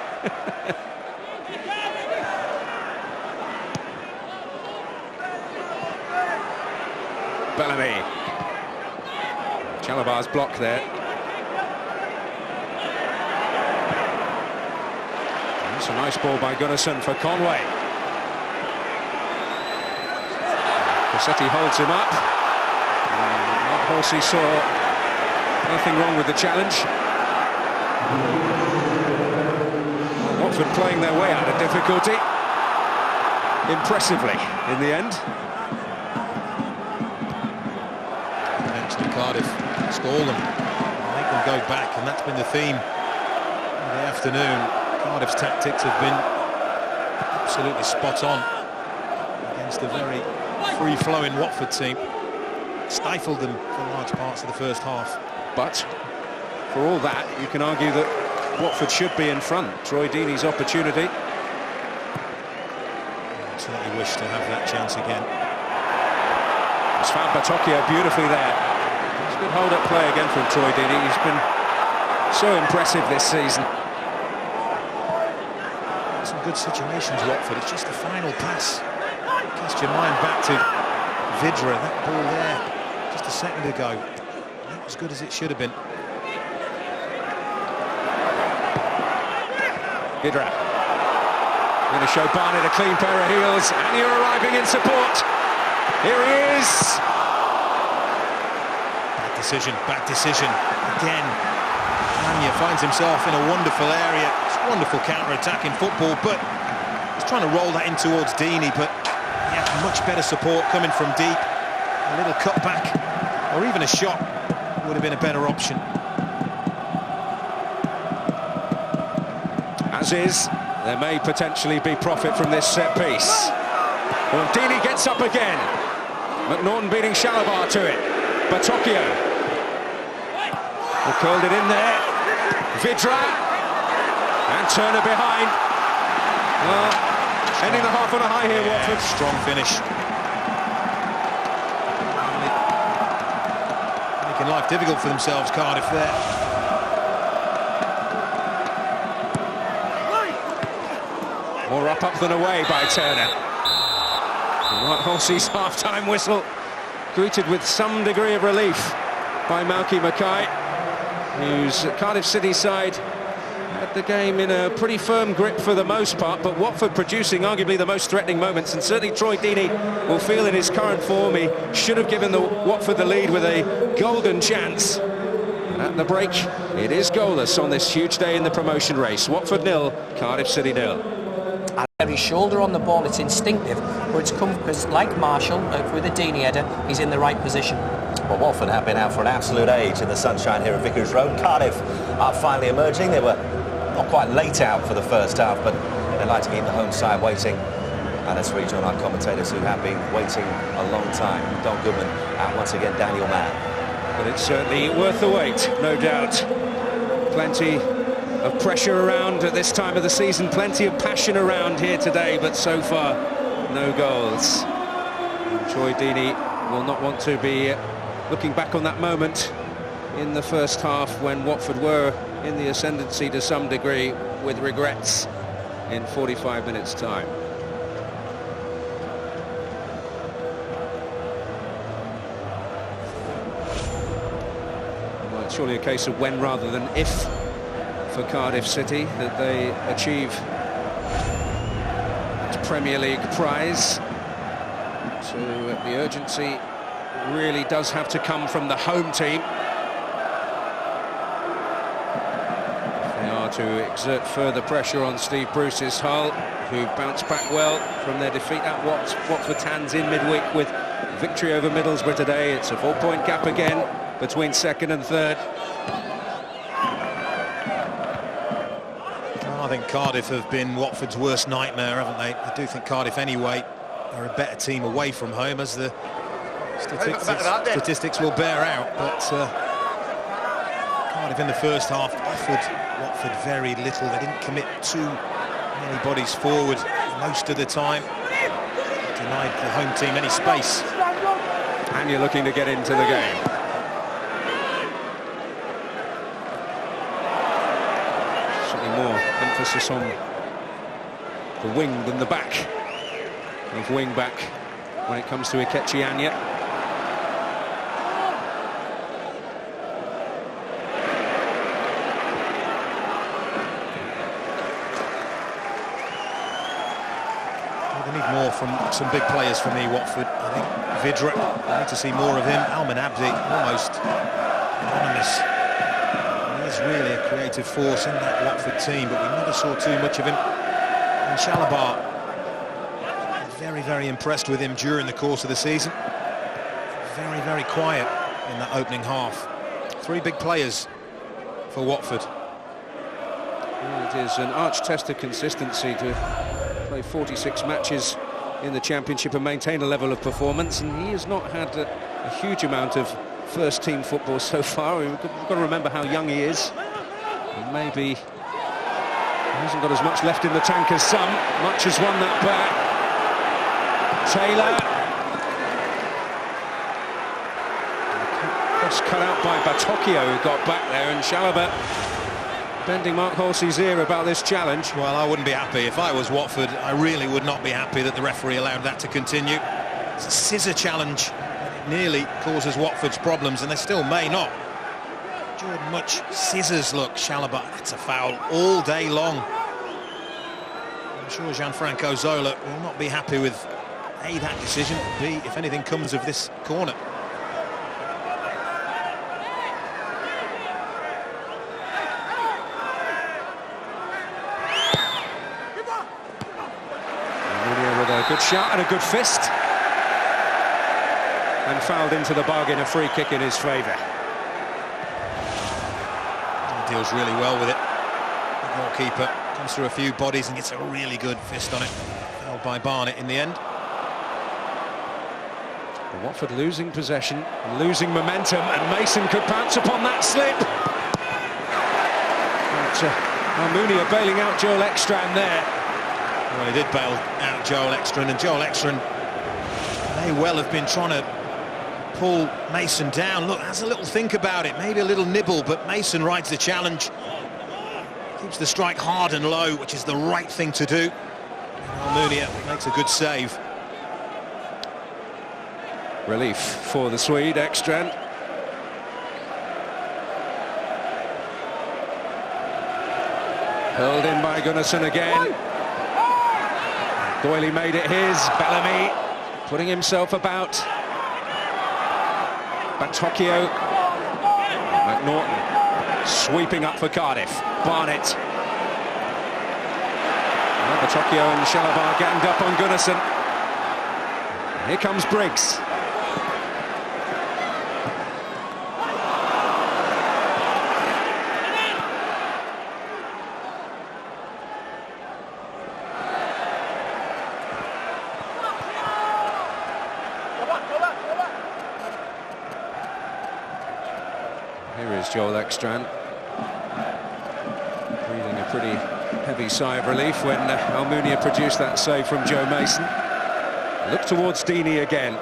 Bellamy. Chalabar's block there. That's a nice ball by Gunnarsson for Conway. Cassetti holds him up. Mark Horsey saw nothing wrong with the challenge. Watford playing their way out of difficulty impressively in the end. Mentioned Cardiff, stall them, make them go back, and that's been the theme of the afternoon. Cardiff's tactics have been absolutely spot on against a very free-flowing Watford team. Stifled them for large parts of the first half. But for all that, you can argue that Watford should be in front. Troy Deeney's opportunity. I certainly wish to have that chance again. It's found Batocchio beautifully there. It's a good hold-up play again from Troy Deeney. He's been so impressive this season. Some good situations, Watford. It's just the final pass. Cast your mind back to Vidra, that ball there just a second ago. Not as good as it should have been. Vidra going to show Barnett a clean pair of heels, and you're arriving in support. Here he is. Bad decision again. Anya finds himself in a wonderful area. It's wonderful counter-attacking football, but he's trying to roll that in towards Deeney, but yeah, much better support coming from deep. A little cutback, or even a shot, would have been a better option. As is, there may potentially be profit from this set piece. Well, Deeney gets up again. McNaughton beating Chalabar to it. Batocchio. They curled it in there. Vidra. And Turner behind. Well, ending the half on a high here, Watford. Strong finish. Making life difficult for themselves, Cardiff there. More up than away by Turner. Horsey's half-time whistle greeted with some degree of relief by Malky Mackay, whose Cardiff City side had the game in a pretty firm grip for the most part, but Watford producing arguably the most threatening moments, and certainly Troy Deeney will feel in his current form he should have given Watford the lead with a golden chance. And at the break, it is goalless on this huge day in the promotion race. Watford 0, Cardiff City 0. His shoulder on the ball, it's instinctive, but it's come because, like Marshall, with a Deeney header, he's in the right position. Well, Watford have been out for an absolute age in the sunshine here at Vicarage Road. Cardiff are finally emerging. They were not quite late out for the first half, but they like to keep the home side waiting. And let's rejoin our commentators who have been waiting a long time. Don Goodman and once again Daniel Mann. But it's certainly worth the wait, no doubt. Plenty of pressure around at this time of the season, plenty of passion around here today, but so far no goals. And Troy Deeney will not want to be looking back on that moment in the first half when Watford were in the ascendancy to some degree with regrets in 45 minutes time. surely a case of when rather than if for Cardiff City that they achieve the Premier League prize. So the urgency really does have to come from the home team. They are to exert further pressure on Steve Bruce's Hull, who bounced back well from their defeat at Watford's hands in midweek with victory over Middlesbrough today. It's a 4-point gap again between second and third. Well, I think Cardiff have been Watford's worst nightmare, haven't they? I do think Cardiff anyway are a better team away from home, as the statistics will bear out. But Cardiff in the first half offered Watford very little. They didn't commit too many bodies forward most of the time. Denied the home team any space. And you're looking to get into the game. Certainly more emphasis on the wing than the back of wing back when it comes to Ikechi Anya. More from some big players for me, Watford. I think Vidra, I need to see more of him. Alman Abdi, almost anonymous. He is really a creative force in that Watford team, but we never saw too much of him. And Shalabar, very, very impressed with him during the course of the season. Very, very quiet in that opening half. Three big players for Watford. Well, it is an arch test of consistency to play 46 matches in the Championship and maintain a level of performance, and he has not had a huge amount of first-team football so far. We've got to remember how young he is, and maybe he hasn't got as much left in the tank as some. Much has won that back. Taylor. Cross cut out by Batocchio, who got back there, and Chalobah bending Mark Halsey's ear about this challenge. Well, I wouldn't be happy. If I was Watford, I really would not be happy that the referee allowed that to continue. It's a scissor challenge. It nearly causes Watford's problems, and they still may not. Jordan Much scissors, look, Chalobah, that's a foul all day long. I'm sure Gianfranco Zola will not be happy with A, that decision, B, if anything comes of this corner. Good shot and a good fist, and fouled into the bargain, a free kick in his favour. He deals really well with it. The goalkeeper comes through a few bodies and gets a really good fist on it. Fouled by Barnett in the end. Well, Watford losing possession, losing momentum, and Mason could pounce upon that slip. But Almunia bailing out Joel Ekstrand there. Well, he did bail out Joel Ekstrand, and Joel Ekstrand may well have been trying to pull Mason down. Look, has a little think about it, maybe a little nibble, but Mason rides the challenge. Keeps the strike hard and low, which is the right thing to do. Almunia makes a good save. Relief for the Swede, Ekstrand. Hurled in by Gunnarsson again. Doyley made it his. Bellamy putting himself about. Batocchio. McNaughton sweeping up for Cardiff. Barnett. Well, Batocchio and Chalobah ganged up on Gunnarsson. Here comes Briggs. Here is Joel Ekstrand, breathing a pretty heavy sigh of relief when Almunia produced that save from Joe Mason. Look towards Deeney again.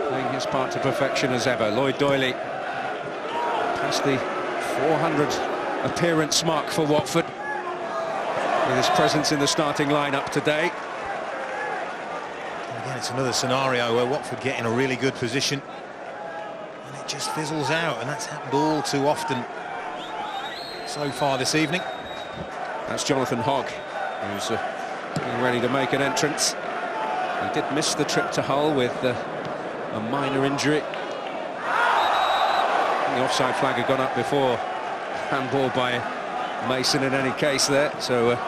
Playing his part to perfection as ever. Lloyd Doyley past the 400 appearance mark for Watford with his presence in the starting lineup today. Again, it's another scenario where Watford get in a really good position and it just fizzles out, and that's happened all too often so far this evening. That's Jonathan Hogg, who's getting ready to make an entrance. He did miss the trip to Hull with a minor injury. The offside flag had gone up before. Handball by Mason in any case there, so it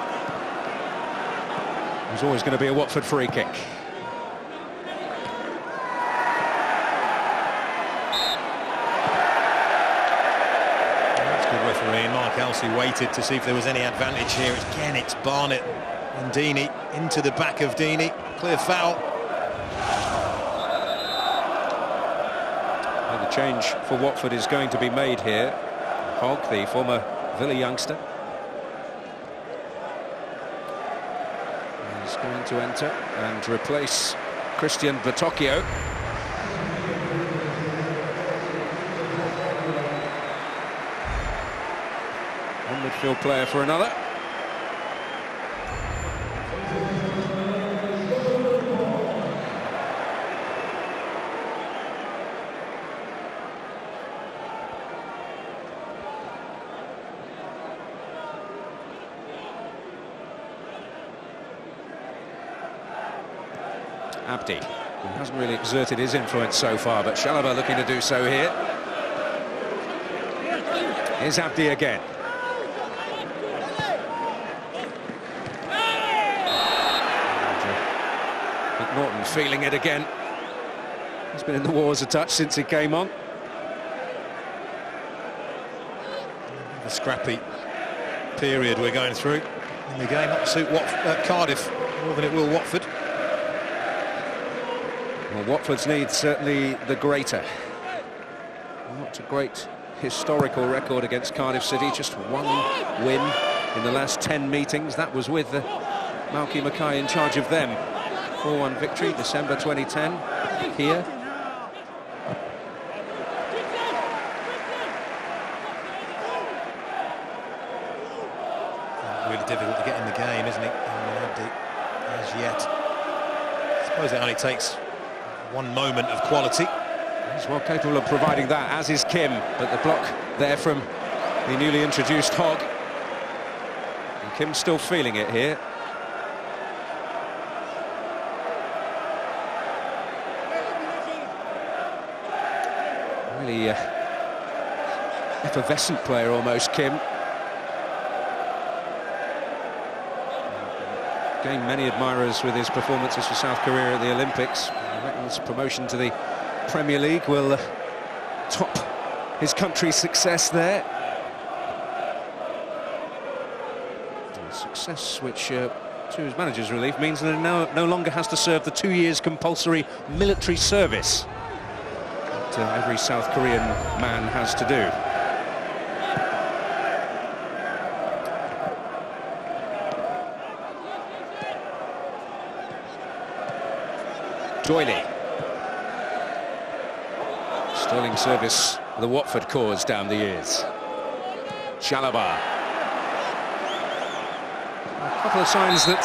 was always going to be a Watford free kick. That's good refereeing. Mark Elsey waited to see if there was any advantage here. Again, it's Barnett and Deeney into the back of Deeney. Clear foul. And the change for Watford is going to be made here. Hogg, the former Villa youngster, is going to enter and replace Christian Vertocchio. One midfield player for another. Abdi, who hasn't really exerted his influence so far, but Chalobah looking to do so here. Here's Abdi again. And, Norton feeling it again. He's been in the wars a touch since he came on. The scrappy period we're going through in the game. That will suit Cardiff more than it will Watford. Well, Watford's need certainly the greater. Not a great historical record against Cardiff City, just one win in the last 10 meetings. That was with Malky Mackay in charge of them. 4-1 victory, December 2010, here. Really difficult to get in the game, isn't it? As yet. I suppose it only takes one moment of quality. He's well capable of providing that, as is Kim, but the block there from the newly introduced Hogg. And Kim's still feeling it here. Really effervescent player almost, Kim. Gained many admirers with his performances for South Korea at the Olympics. I reckon his promotion to the Premier League will top his country's success there. A success which, to his manager's relief, means that he no longer has to serve the 2 years compulsory military service that every South Korean man has to do. Doyley. Sterling service the Watford cause down the years. Chalobah. A couple of signs that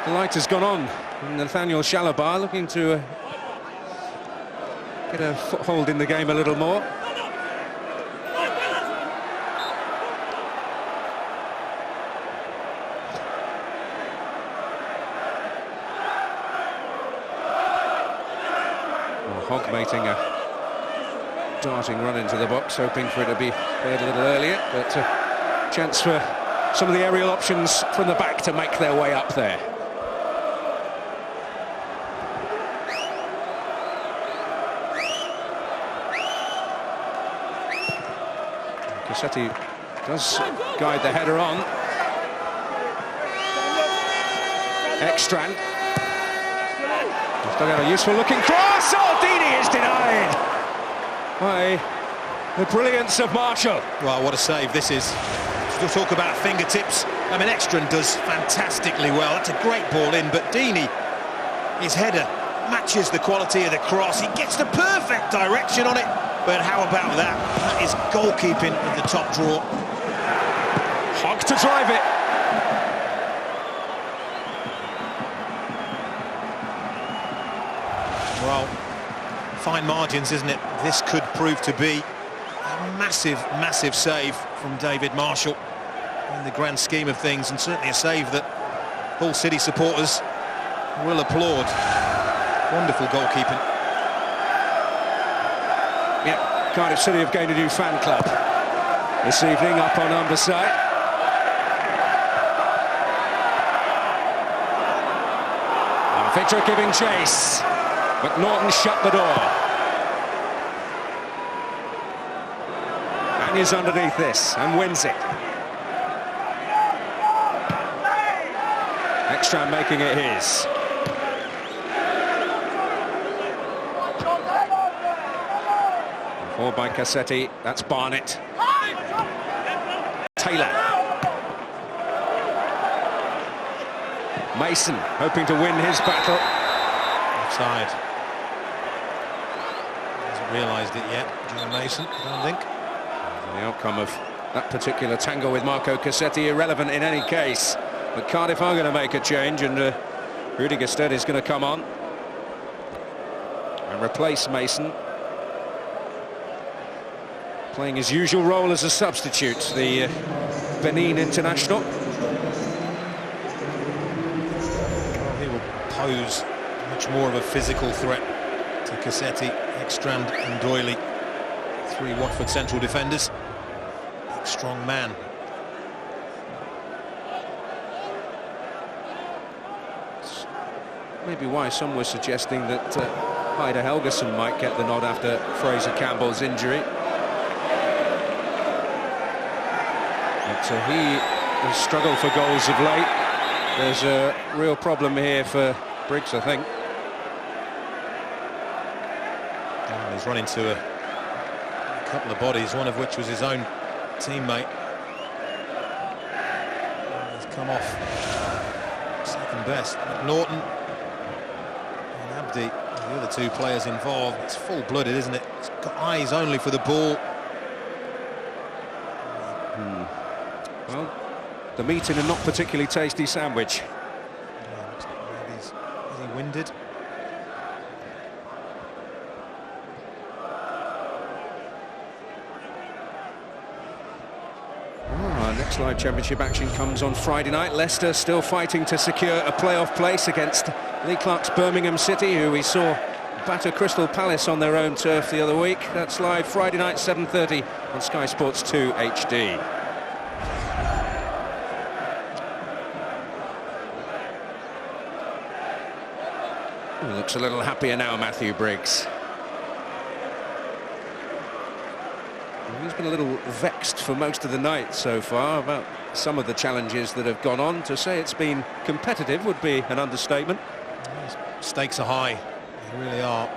the light has gone on. Nathaniel Chalobah looking to get a foothold in the game a little more. Hogg making a darting run into the box, hoping for it to be cleared a little earlier, but chance for some of the aerial options from the back to make their way up there. Cassetti does guide the header on. Ekstrand. Dug out a useful looking cross. Oh, Deeney is denied by the brilliance of Marshall. Well, what a save this is. We'll talk about fingertips. I mean, Ekstrand does fantastically well. That's a great ball in, but Deeney, his header matches the quality of the cross. He gets the perfect direction on it. But how about that? That is goalkeeping at the top drawer. Hogg to drive it. Well, fine margins, isn't it? This could prove to be a massive, massive save from David Marshall in the grand scheme of things, and certainly a save that Hull City supporters will applaud. Wonderful goalkeeping. Yeah, Cardiff City have gained a new fan club this evening up on Humberside. Victor giving chase, but Norton shut the door. And he's underneath this and wins it. Ekstrand making it his. Forward by Cassetti, that's Barnett. Taylor. Mason hoping to win his battle. Offside. Hasn't realised it yet, Joe Mason, I don't think. The outcome of that particular tangle with Marco Cassetti irrelevant in any case. But Cardiff are going to make a change, and Rudy Gestede is going to come on and replace Mason. Playing his usual role as a substitute, the Benin international. Pose much more of a physical threat to Cassetti, Ekstrand and Doyley. Three Watford central defenders. Big, strong man. Maybe why some were suggesting that Heider Helgeson might get the nod after Fraser Campbell's injury. But he has struggled for goals of late. There's a real problem here for Briggs, I think. Oh, he's run into a couple of bodies, one of which was his own teammate. He's come off second best. Norton and Abdi, the other two players involved. It's full-blooded, isn't it? It's got eyes only for the ball. Well, the meat in a not particularly tasty sandwich. Is he winded? Our next live championship action comes on Friday night. Leicester still fighting to secure a playoff place against Lee Clark's Birmingham City, who we saw batter Crystal Palace on their own turf the other week. That's live Friday night, 7:30 on Sky Sports 2 HD. He looks a little happier now, Matthew Briggs. He's been a little vexed for most of the night so far about some of the challenges that have gone on. To say it's been competitive would be an understatement. Stakes are high, they really are.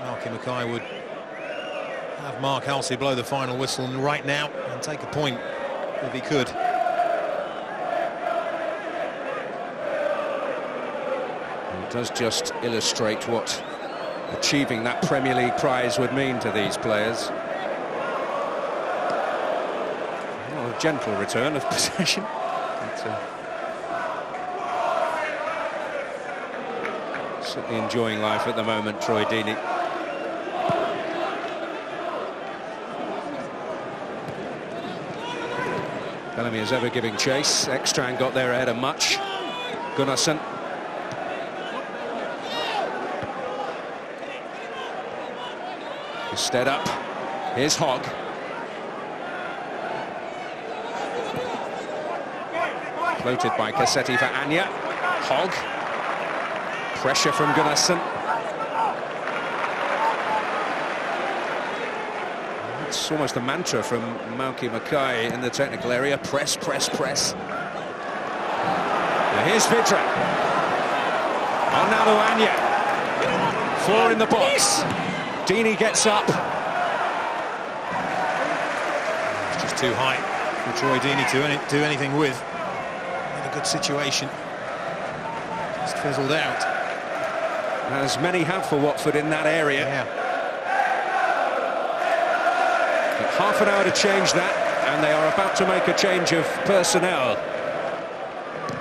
Mackay would have Mark Halsey blow the final whistle right now and take a point if he could. It does just illustrate what achieving that Premier League prize would mean to these players. Well, a gentle return of possession. Certainly enjoying life at the moment, Troy Deeney. Bellamy is ever giving chase. Ekstrand got there ahead of much. Gunnarsson. Instead up. Here's Hogg. Floated by Cassetti for Anya. Hogg. Pressure from Gunnarsson. It's almost a mantra from Malky Mackay in the technical area. Press, press, press. Now here's Vidra. On now to Anya. 4 in the box. Deeney gets up. It's just too high for Troy Deeney to do anything with. In a good situation. Just fizzled out. As many have for Watford in that area. Yeah. But half an hour to change that, and they are about to make a change of personnel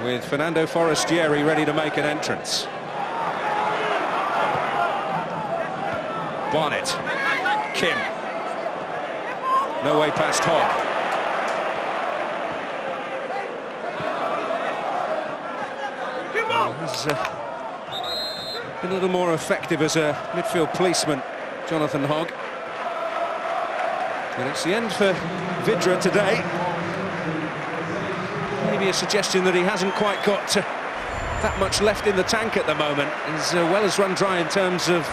with Fernando Forestieri ready to make an entrance. Barnett. Kim. No way past Hogg. He's been a little more effective as a midfield policeman, Jonathan Hogg. And it's the end for Vidra today. Maybe a suggestion that he hasn't quite got that much left in the tank at the moment. He's well as run dry in terms of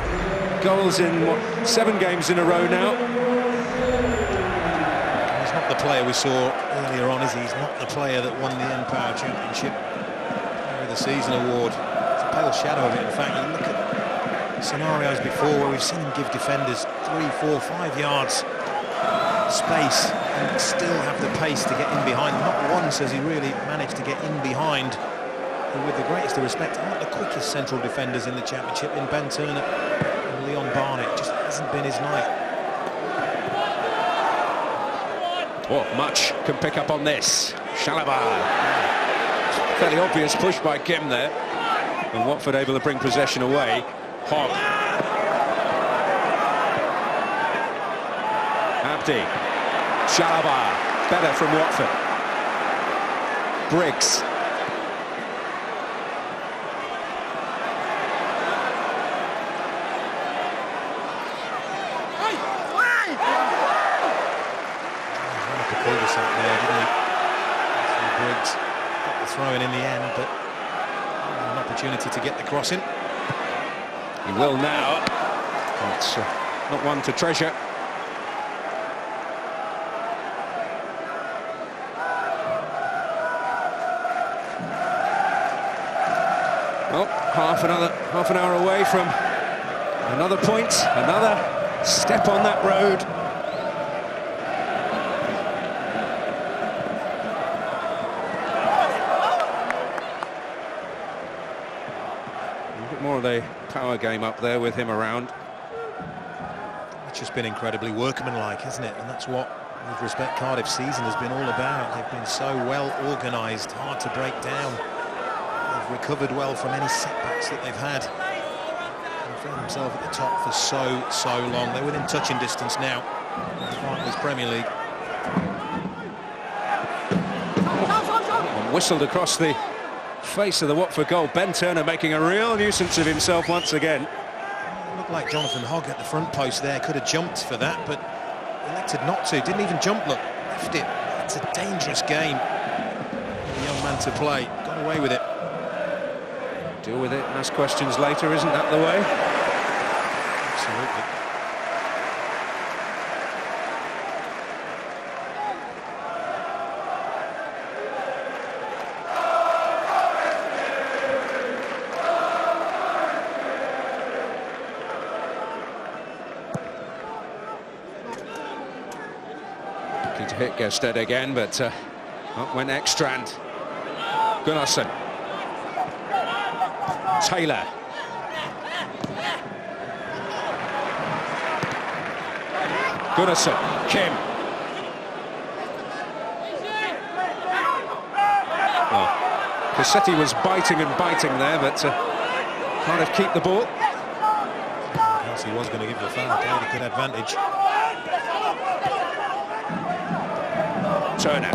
goals in, what, 7 games in a row now. He's not the player we saw earlier on, is he? He's not the player that won the Empire Championship Player of the Season award. It's a pale shadow of it. In fact, you look at scenarios before where we've seen him give defenders 3, 4, 5 yards space and still have the pace to get in behind. Not once has he really managed to get in behind. And with the greatest of respect, not the quickest central defenders in the Championship in Ben Turner and Leon Barnett. Just hasn't been his night. Oh, much can pick up on this. Shalabar. Fairly obvious push by Kim there. And Watford able to bring possession away. Hogg. Abdi. Shalabar. Better from Watford. Briggs. Briggs got the throw in the end, but an opportunity to get the cross in. He will now. It's not one to treasure. Well, half an hour away from another point, another step on that road. More of a power game up there with him around. It's just been incredibly workmanlike, hasn't it? And that's what, with respect, Cardiff's season has been all about. They've been so well organised, hard to break down. They've recovered well from any setbacks that they've had. And found themselves at the top for so long. They're within touching distance now of this Premier League. Whistled across the face of the Watford goal. Ben Turner making a real nuisance of himself once again. It looked like Jonathan Hogg at the front post there could have jumped for that, but elected not to. Didn't even jump, look, left it. It's a dangerous game for the young man to play. Got away with it. Deal with it and ask questions later, isn't that the way? Absolutely. To hit Gerstedt again, but up went Ekstrand. Gunnarsson. Taylor. Gunnarsson. Kim. Well, Cassetti was biting and biting there, but Cardiff keep the ball. Yes, he was going to give the foul. Played a good advantage. Turner.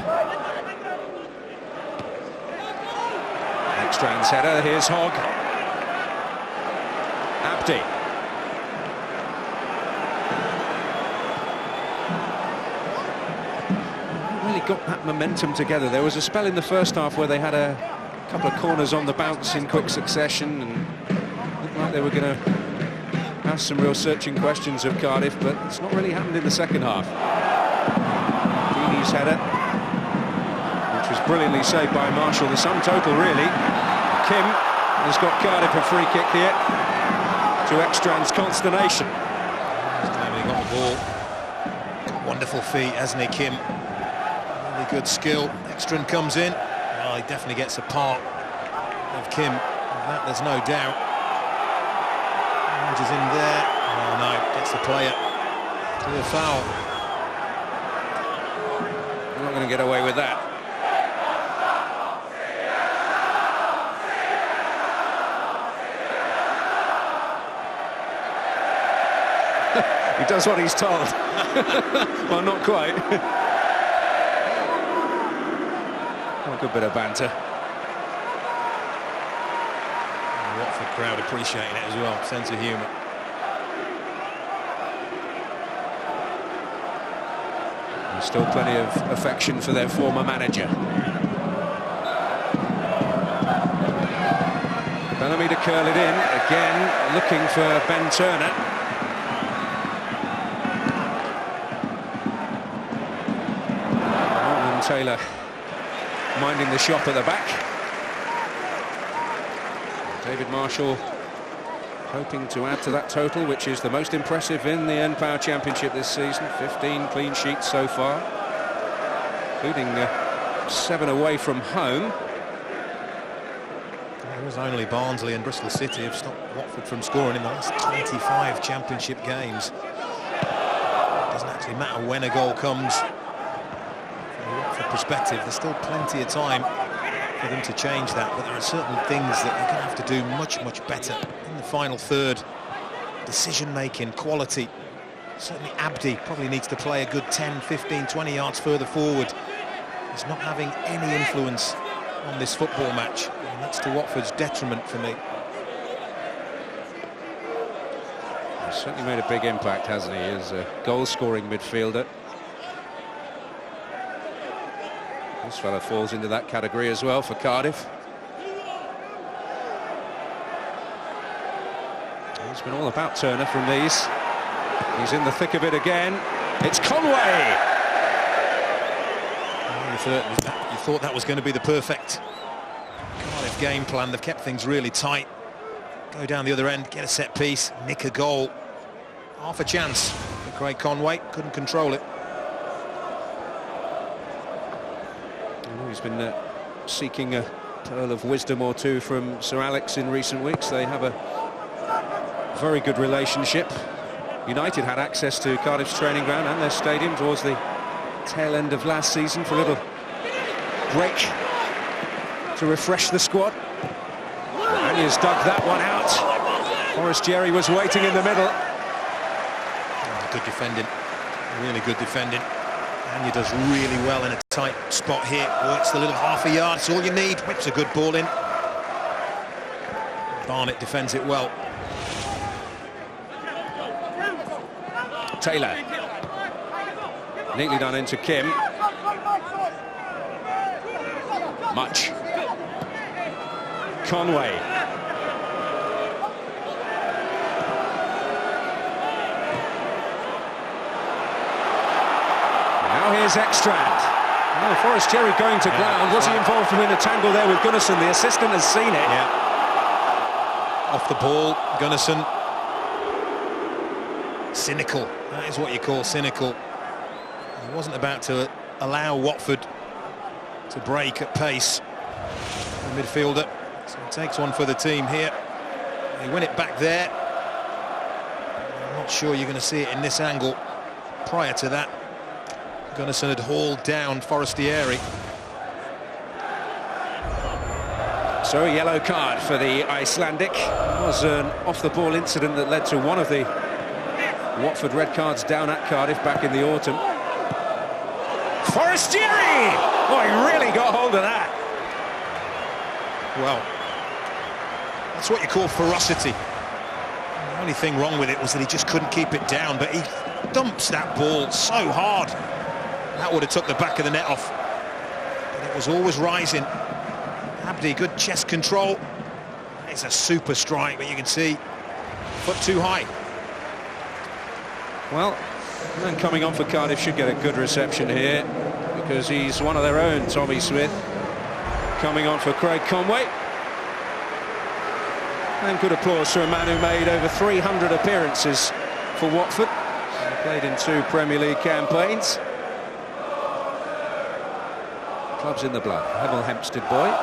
Ekstrand's header. Here's Hogg. Abdi. Really got that momentum together. There was a spell in the first half where they had a couple of corners on the bounce in quick succession and looked like they were going to ask some real searching questions of Cardiff, but it's not really happened in the second half. Deeney's header, which was brilliantly saved by Marshall. The sum total, really. Kim has got Cardiff a free kick here, to Ekstrand's consternation. He's claiming he got the ball. Wonderful feet, hasn't he, Kim? Really good skill. Ekstrand comes in. Well, he definitely gets a part of Kim. That there's no doubt. Rogers in there. Oh no, gets the player. Clear foul. I'm not going to get away with that. He does what he's told. Well, not quite. A good bit of banter. The Watford crowd appreciating it as well. Sense of humour. There's still plenty of affection for their former manager. Bellamy to curl it in. Again, looking for Ben Turner. Norman Taylor minding the shop at the back. David Marshall hoping to add to that total, which is the most impressive in the N-Power Championship this season. 15 clean sheets so far, including 7 away from home. It was only Barnsley and Bristol City have stopped Watford from scoring in the last 25 Championship games. It doesn't actually matter when a goal comes. From a Watford perspective, there's still plenty of time for them to change that, but there are certain things that they're going to have to do much better in the final third. Decision-making, quality. Certainly Abdi probably needs to play a good 10, 15, 20 yards further forward. He's not having any influence on this football match, and that's to Watford's detriment for me. He's certainly made a big impact, hasn't he, as a goal-scoring midfielder. This fella falls into that category as well for Cardiff. It's been all about Turner from these. He's in the thick of it again. It's Conway! You thought that was going to be the perfect Cardiff game plan. They've kept things really tight. Go down the other end, get a set piece, nick a goal. Half a chance for Craig Conway, couldn't control it. He's been seeking a pearl of wisdom or two from Sir Alex in recent weeks. They have a very good relationship. United had access to Cardiff's training ground and their stadium towards the tail end of last season for a little break to refresh the squad. And he's dug that one out. Forrest Jerry was waiting in the middle. Good defending, really good defending. And he does really well in a tight spot here. Works the little half a yard, it's all you need. Whips a good ball in. Barnett defends it well. Taylor. Neatly done into Kim. Much. Conway. Now here's Ekstrand. Oh, Forrest Jerry going to ground. Was he involved in a tangle there with Gunnarsson? The assistant has seen it. Yeah. Off the ball, Gunnarsson. Cynical. That is what you call cynical. He wasn't about to allow Watford to break at pace. The midfielder. So he takes one for the team here. They win it back there. I'm not sure you're going to see it in this angle. Prior to that, Gunnarsson had hauled down Forestieri. So a yellow card for the Icelandic. It was an off-the-ball incident that led to one of the Watford red cards down at Cardiff back in the autumn. Forestieri! Oh, he really got hold of that. Well, that's what you call ferocity. The only thing wrong with it was that he just couldn't keep it down, but he dumps that ball so hard. That would have took the back of the net off. But it was always rising. Abdi, good chest control. It's a super strike, but you can see foot too high. Well, the man coming on for Cardiff should get a good reception here, because he's one of their own, Tommy Smith, coming on for Craig Conway. And good applause for a man who made over 300 appearances for Watford. He played in 2 Premier League campaigns. Club's in the blood. Hemel Hempstead boy.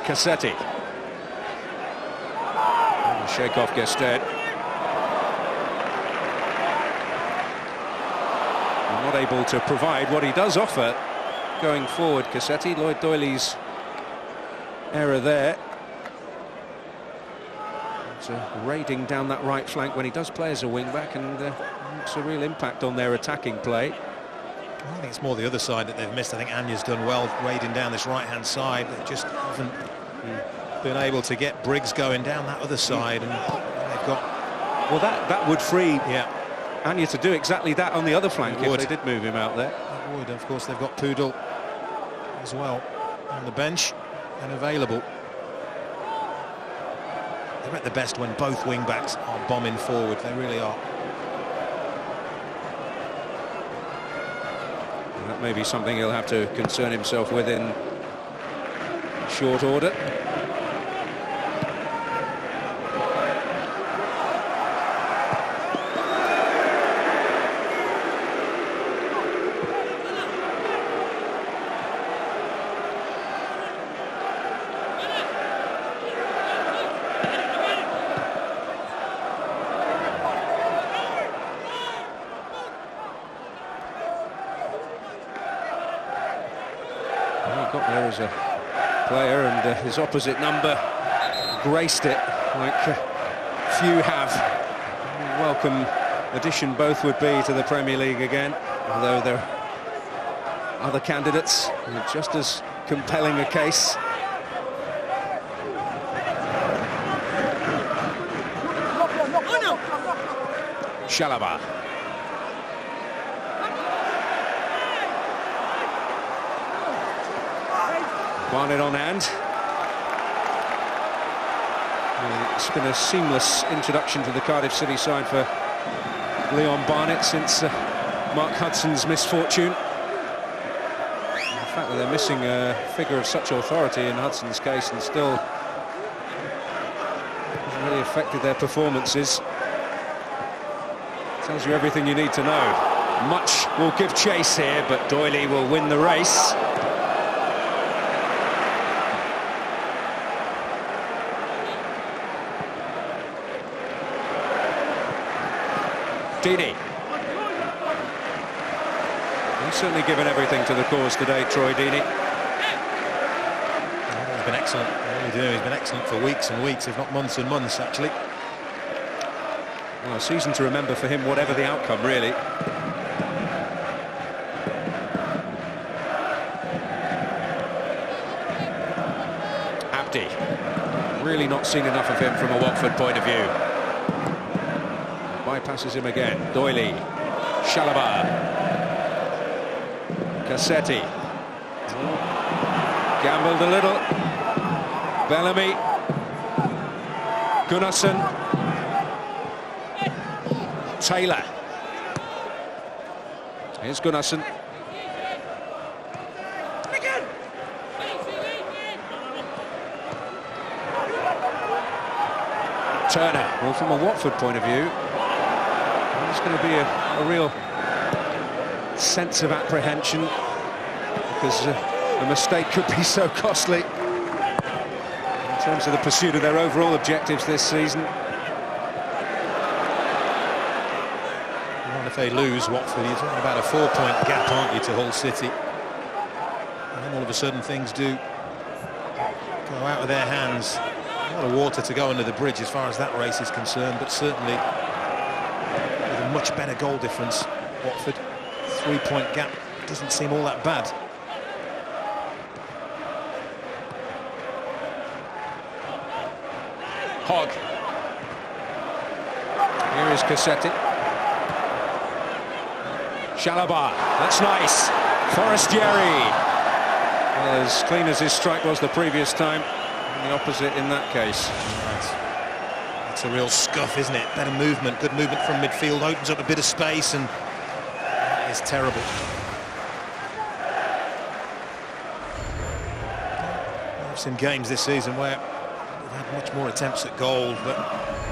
Cassetti. Shake off Gested. not able to provide what he does offer going forward. Cassetti, Lloyd Doyley's error there. It's raiding down that right flank when he does play as a wing-back, and makes a real impact on their attacking play. I think it's more the other side that they've missed. I think Anya's done well raiding down this right-hand side. They just haven't been able to get Briggs going down that other side, and they've got... Well, that would free Anya to do exactly that on the other flank if they did move him out there. It would. Of course, they've got Poodle as well on the bench and available. They're at the best when both wing-backs are bombing forward. They really are. And that may be something he'll have to concern himself with in short order. There as a player, and his opposite number graced it like few have. Welcome addition both would be to the Premier League again, although there are other candidates with just as compelling a case. Chalobah. Barnett on hand. It's been a seamless introduction to the Cardiff City side for Leon Barnett since Mark Hudson's misfortune. The fact that they're missing a figure of such authority in Hudson's case and still hasn't really affected their performances tells you everything you need to know. Much will give chase here, but Doyley will win the race. Deeney. He's certainly given everything to the cause today, Troy Deeney. He's been excellent. He's been excellent for weeks and weeks, if not months and months, actually. Well, a season to remember for him, whatever the outcome, really. Abdi. Really not seen enough of him from a Watford point of view. Bypasses him again. Doyley. Chalobah. Cassetti. Gambled a little. Bellamy. Gunnarsson. Taylor. Here's Gunnarsson. Turner. Well, from a Watford point of view, there's going to be a real sense of apprehension because a mistake could be so costly in terms of the pursuit of their overall objectives this season. Well, if they lose, Watford, you're talking about a 4-point gap, aren't you, to Hull City? And then all of a sudden things do go out of their hands. A lot of water to go under the bridge as far as that race is concerned, but certainly with a much better goal difference. Watford, 3-point gap doesn't seem all that bad. Hogg. Here is Cassetti. Chalobah. That's nice. Forestieri. Well, as clean as his strike was the previous time, the opposite in that case. It's a real scuff, isn't it? Better movement, good movement from midfield, opens up a bit of space, and that is terrible. There have some games this season where we've had much more attempts at goal, but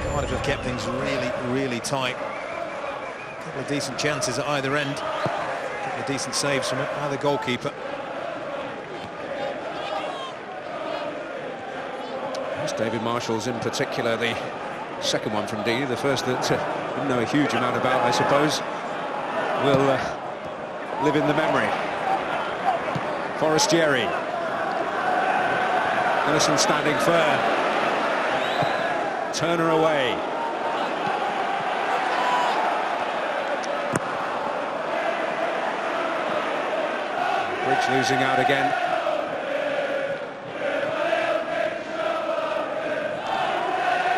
Cardiff have kept things really, really tight. A couple of decent chances at either end, a couple of decent saves from either goalkeeper. David Marshall's in particular, the second one from Deeney, the first that didn't know a huge amount about, I suppose, will live in the memory. Forestieri. Ellison standing firm. Turner away. Bridge losing out again.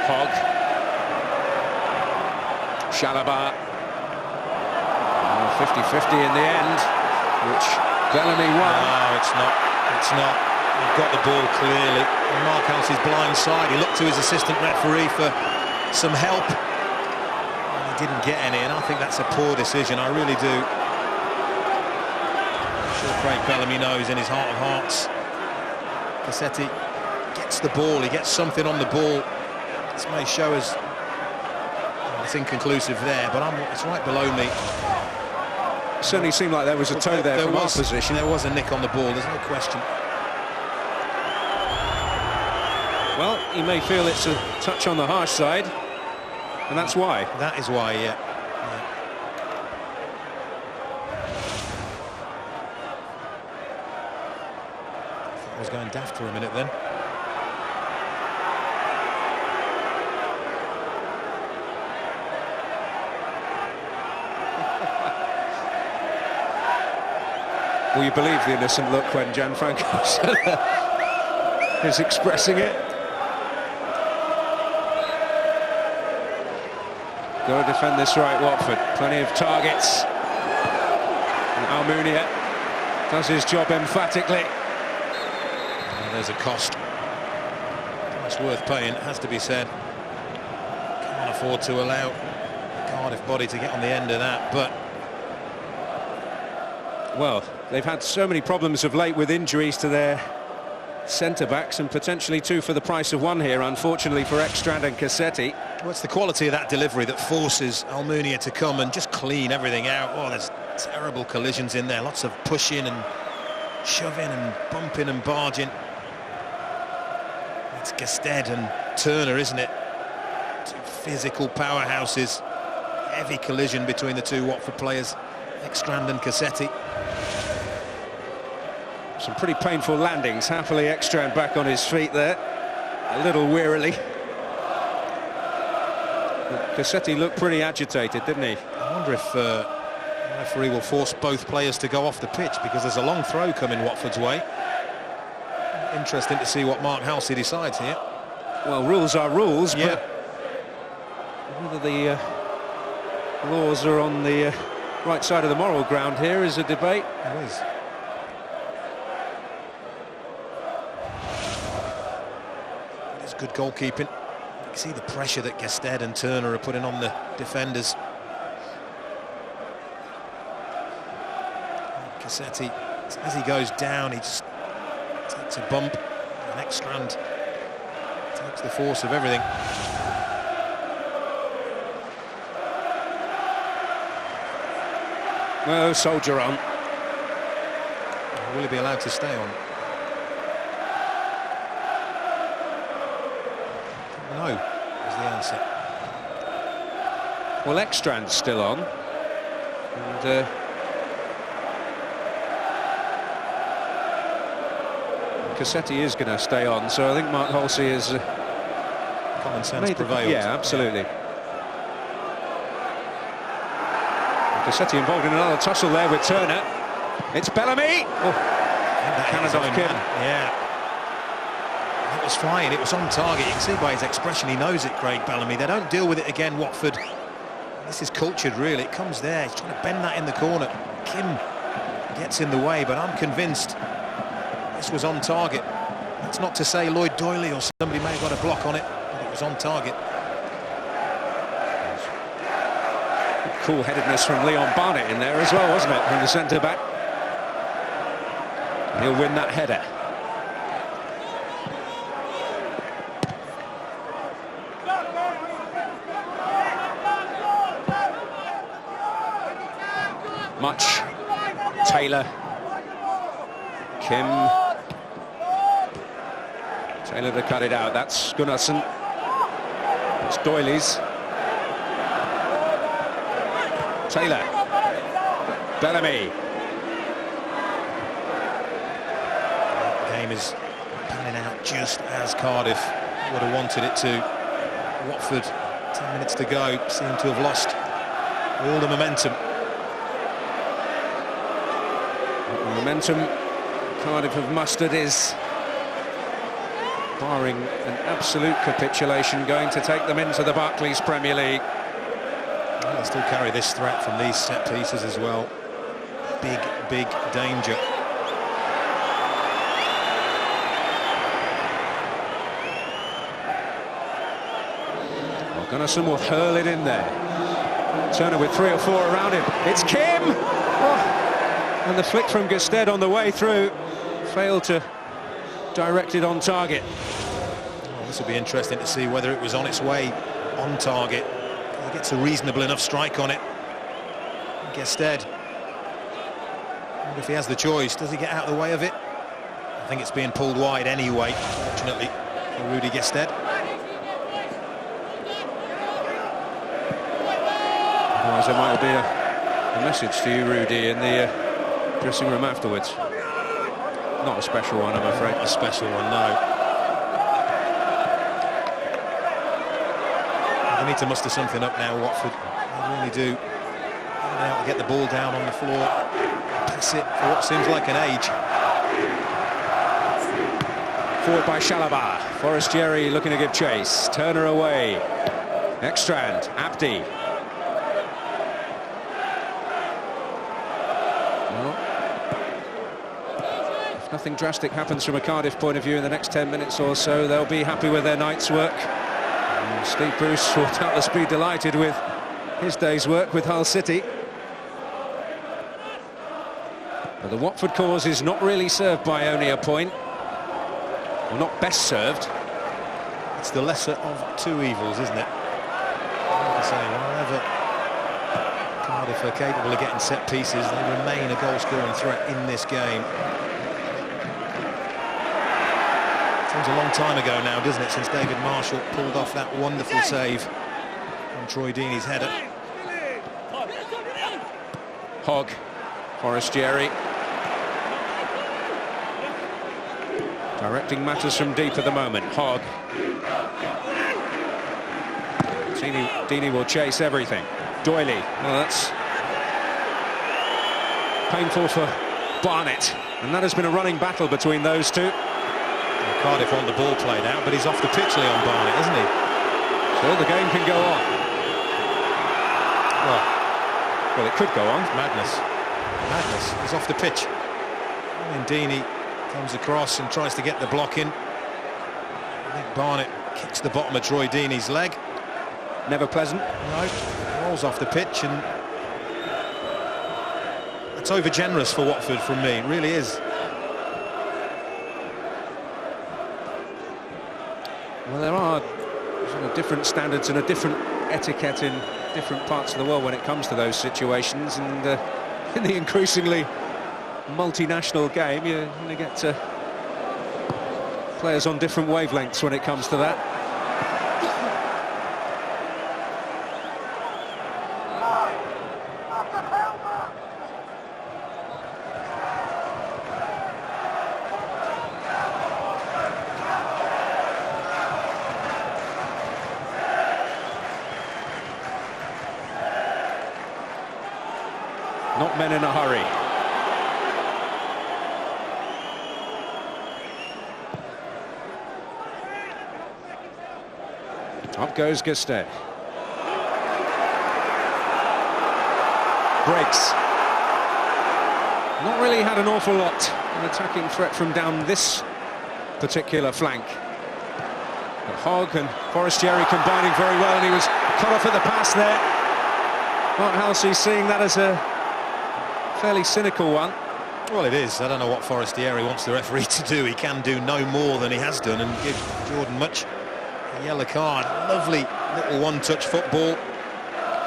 Hogg. Chalobah. 50-50 in the end, which Bellamy won. No, it's not. It's not. He's got the ball clearly. Mark House's blind side. He looked to his assistant referee for some help. He didn't get any, and I think that's a poor decision. I really do. I'm sure Craig Bellamy knows in his heart of hearts. Cassetti gets the ball. He gets something on the ball. This may show us it's inconclusive there, but it's right below me. Certainly seemed like there was a toe there from our position. There was a nick on the ball, there's no question. Well, he may feel it's a touch on the harsh side, and that's why. That is why, yeah. I was going daft for a minute then. Will you believe the innocent look when Gianfranco is expressing it? Got to defend this right, Watford. Plenty of targets. And Almunia does his job emphatically. Oh, there's a cost. It's worth paying, it has to be said. Can't afford to allow the Cardiff body to get on the end of that, but... Well, they've had so many problems of late with injuries to their centre-backs, and potentially two for the price of one here, unfortunately for Ekstrand and Cassetti. Well, it's the quality of that delivery that forces Almunia to come and just clean everything out. Oh, there's terrible collisions in there, lots of pushing and shoving and bumping and barging. It's Gestede and Turner, isn't it? Two physical powerhouses. Heavy collision between the two Watford players, Ekstrand and Cassetti. Some pretty painful landings. Happily Ekstrand back on his feet there, a little wearily. Cassetti looked pretty agitated, didn't he? I wonder if the referee will force both players to go off the pitch, because there's a long throw coming Watford's way. Interesting to see what Mark Halsey decides here. Well, rules are rules, yeah. But whether the laws are on the right side of the moral ground here is a debate. It is. It's good goalkeeping. You can see the pressure that Gestede and Turner are putting on the defenders. Cassetti, as he goes down, he just takes a bump. The next strand takes the force of everything. Well, soldier on. Will he be allowed to stay on? No, is the answer. Well, Ekstrand's still on. And Cassetti is going to stay on, so I think Mark Halsey is... common sense prevailed. Yeah, absolutely. Cassetti involved in another tussle there with Turner. It's Bellamy. Oh, Canada off Kim. Yeah. It was flying, it was on target. You can see by his expression, he knows it, Craig Bellamy. They don't deal with it again, Watford. This is cultured, really. It comes there. He's trying to bend that in the corner. Kim gets in the way, but I'm convinced this was on target. That's not to say Lloyd Doyley or somebody may have got a block on it, but it was on target. Cool-headedness from Leon Barnett in there as well, wasn't it, from the centre-back? He'll win that header. Much. Taylor. Kim. Taylor to cut it out. That's Gunnarsson. It's Doyley's. Taylor. Bellamy. game is panning out just as Cardiff would have wanted it to. Watford, 10 minutes to go, seem to have lost all the momentum. The momentum Cardiff have mustered is, barring an absolute capitulation, going to take them into the Barclays Premier League. They still carry this threat from these set pieces as well. Big, big danger. Gunnarsson will hurl it in there. Turner with 3 or 4 around him. It's Kim! Oh. And the flick from Gusted on the way through failed to direct it on target. Oh, this will be interesting to see whether it was on its way on target. He gets a reasonable enough strike on it. Gusted. If he has the choice, does he get out of the way of it? I think it's being pulled wide anyway, fortunately, for Rudy Gusted. Otherwise there might be a message to you, Rudy, in the dressing room afterwards. Not a special one, I'm afraid. Not a special one, no. They need to muster something up now, Watford. They really do. Now to get the ball down on the floor. Pass it for what seems like an age. Forward by Chalobah. Forestieri looking to give chase. Turner away. Ekstrand. Abdi. If nothing drastic happens from a Cardiff point of view in the next 10 minutes or so, they'll be happy with their night's work. And Steve Bruce will doubtless be delighted with his day's work with Hull City. But the Watford cause is not really served by only a point. Well, not best served. It's the lesser of two evils, isn't it? Like I say, whenever Cardiff are capable of getting set pieces, they remain a goal-scoring threat in this game. Seems a long time ago now, doesn't it, since David Marshall pulled off that wonderful save from Troy Deeney's header. Hogg. Forestieri. Directing matters from deep at the moment. Hogg. Deeney will chase everything. Doyley. Well, that's painful for Barnett. And that has been a running battle between those two. Well, Cardiff want the ball played out, but he's off the pitch, Leon Barnett, isn't he? So the game can go on. Well, it could go on. Madness. Madness. He's off the pitch. And Deeney comes across and tries to get the block in. I think Barnett kicks the bottom of Troy Deeney's leg. Never pleasant. No, rolls off the pitch, and it's over generous for Watford from me. It really is. Well, there are sort of different standards and a different etiquette in different parts of the world when it comes to those situations, and in the increasingly multinational game, you're going to get players on different wavelengths when it comes to that. Not men in a hurry. Up goes Gusted. Breaks. Not really had an awful lot of attacking threat from down this particular flank. But Hogg and Forestieri combining very well, and he was cut off at the pass there. Mark Halsey seeing that as a fairly cynical one. Well, it is. I don't know what Forestieri wants the referee to do. He can do no more than he has done and give Jordan Much a yellow card. Lovely little one-touch football.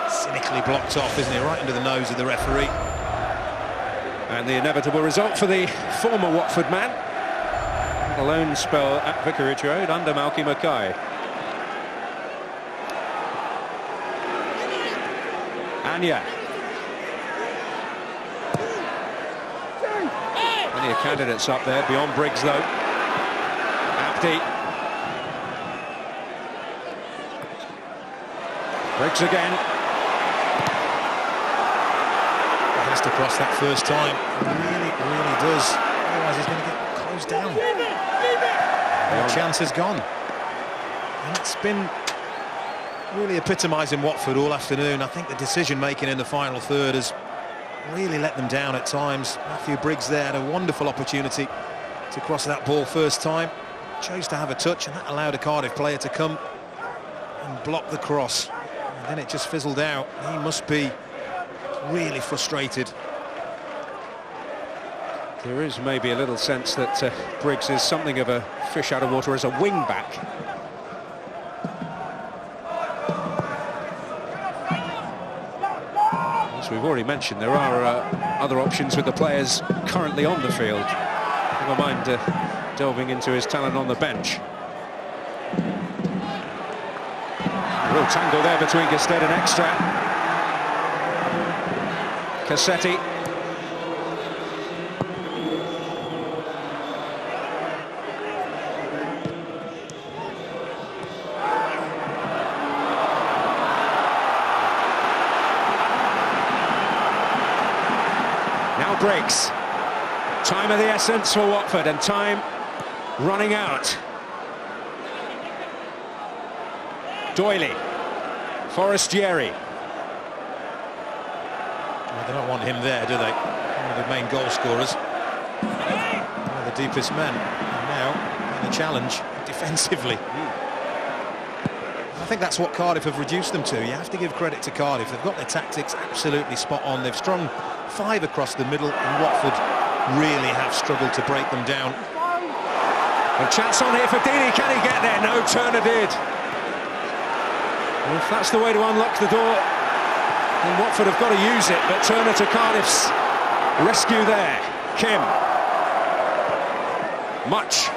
Cynically blocked off, isn't he? Right into the nose of the referee. And the inevitable result for the former Watford man. A lone spell at Vicarage Road under Malky Mackay. Anya. Plenty of candidates up there, beyond Briggs though. Abdi. Briggs again. He has to cross that first time. Really does. Otherwise he's going to get closed down. The chance is gone. And it's been really epitomising Watford all afternoon. I think the decision-making in the final third has really let them down at times. Matthew Briggs there had a wonderful opportunity to cross that ball first time. Chose to have a touch, and that allowed a Cardiff player to come and block the cross. And then it just fizzled out. He must be really frustrated. There is maybe a little sense that Briggs is something of a fish out of water as a wing-back. As we've already mentioned, there are other options with the players currently on the field. Never mind delving into his talent on the bench. A real tangle there between Gested and Extra. Cassetti. Now Briggs. Time of the essence for Watford, and time running out. Doyley. Forestieri. Well, they don't want him there, do they? One of the main goal scorers. One of the deepest men. And now, the challenge defensively. I think that's what Cardiff have reduced them to. You have to give credit to Cardiff. They've got their tactics absolutely spot on. They've strung 5 across the middle, and Watford really have struggled to break them down. A chance on here for Deeney. Can he get there? No, Turner did. Well, if that's the way to unlock the door, then Watford have got to use it. But Turner to Cardiff's rescue there. Kim. Much.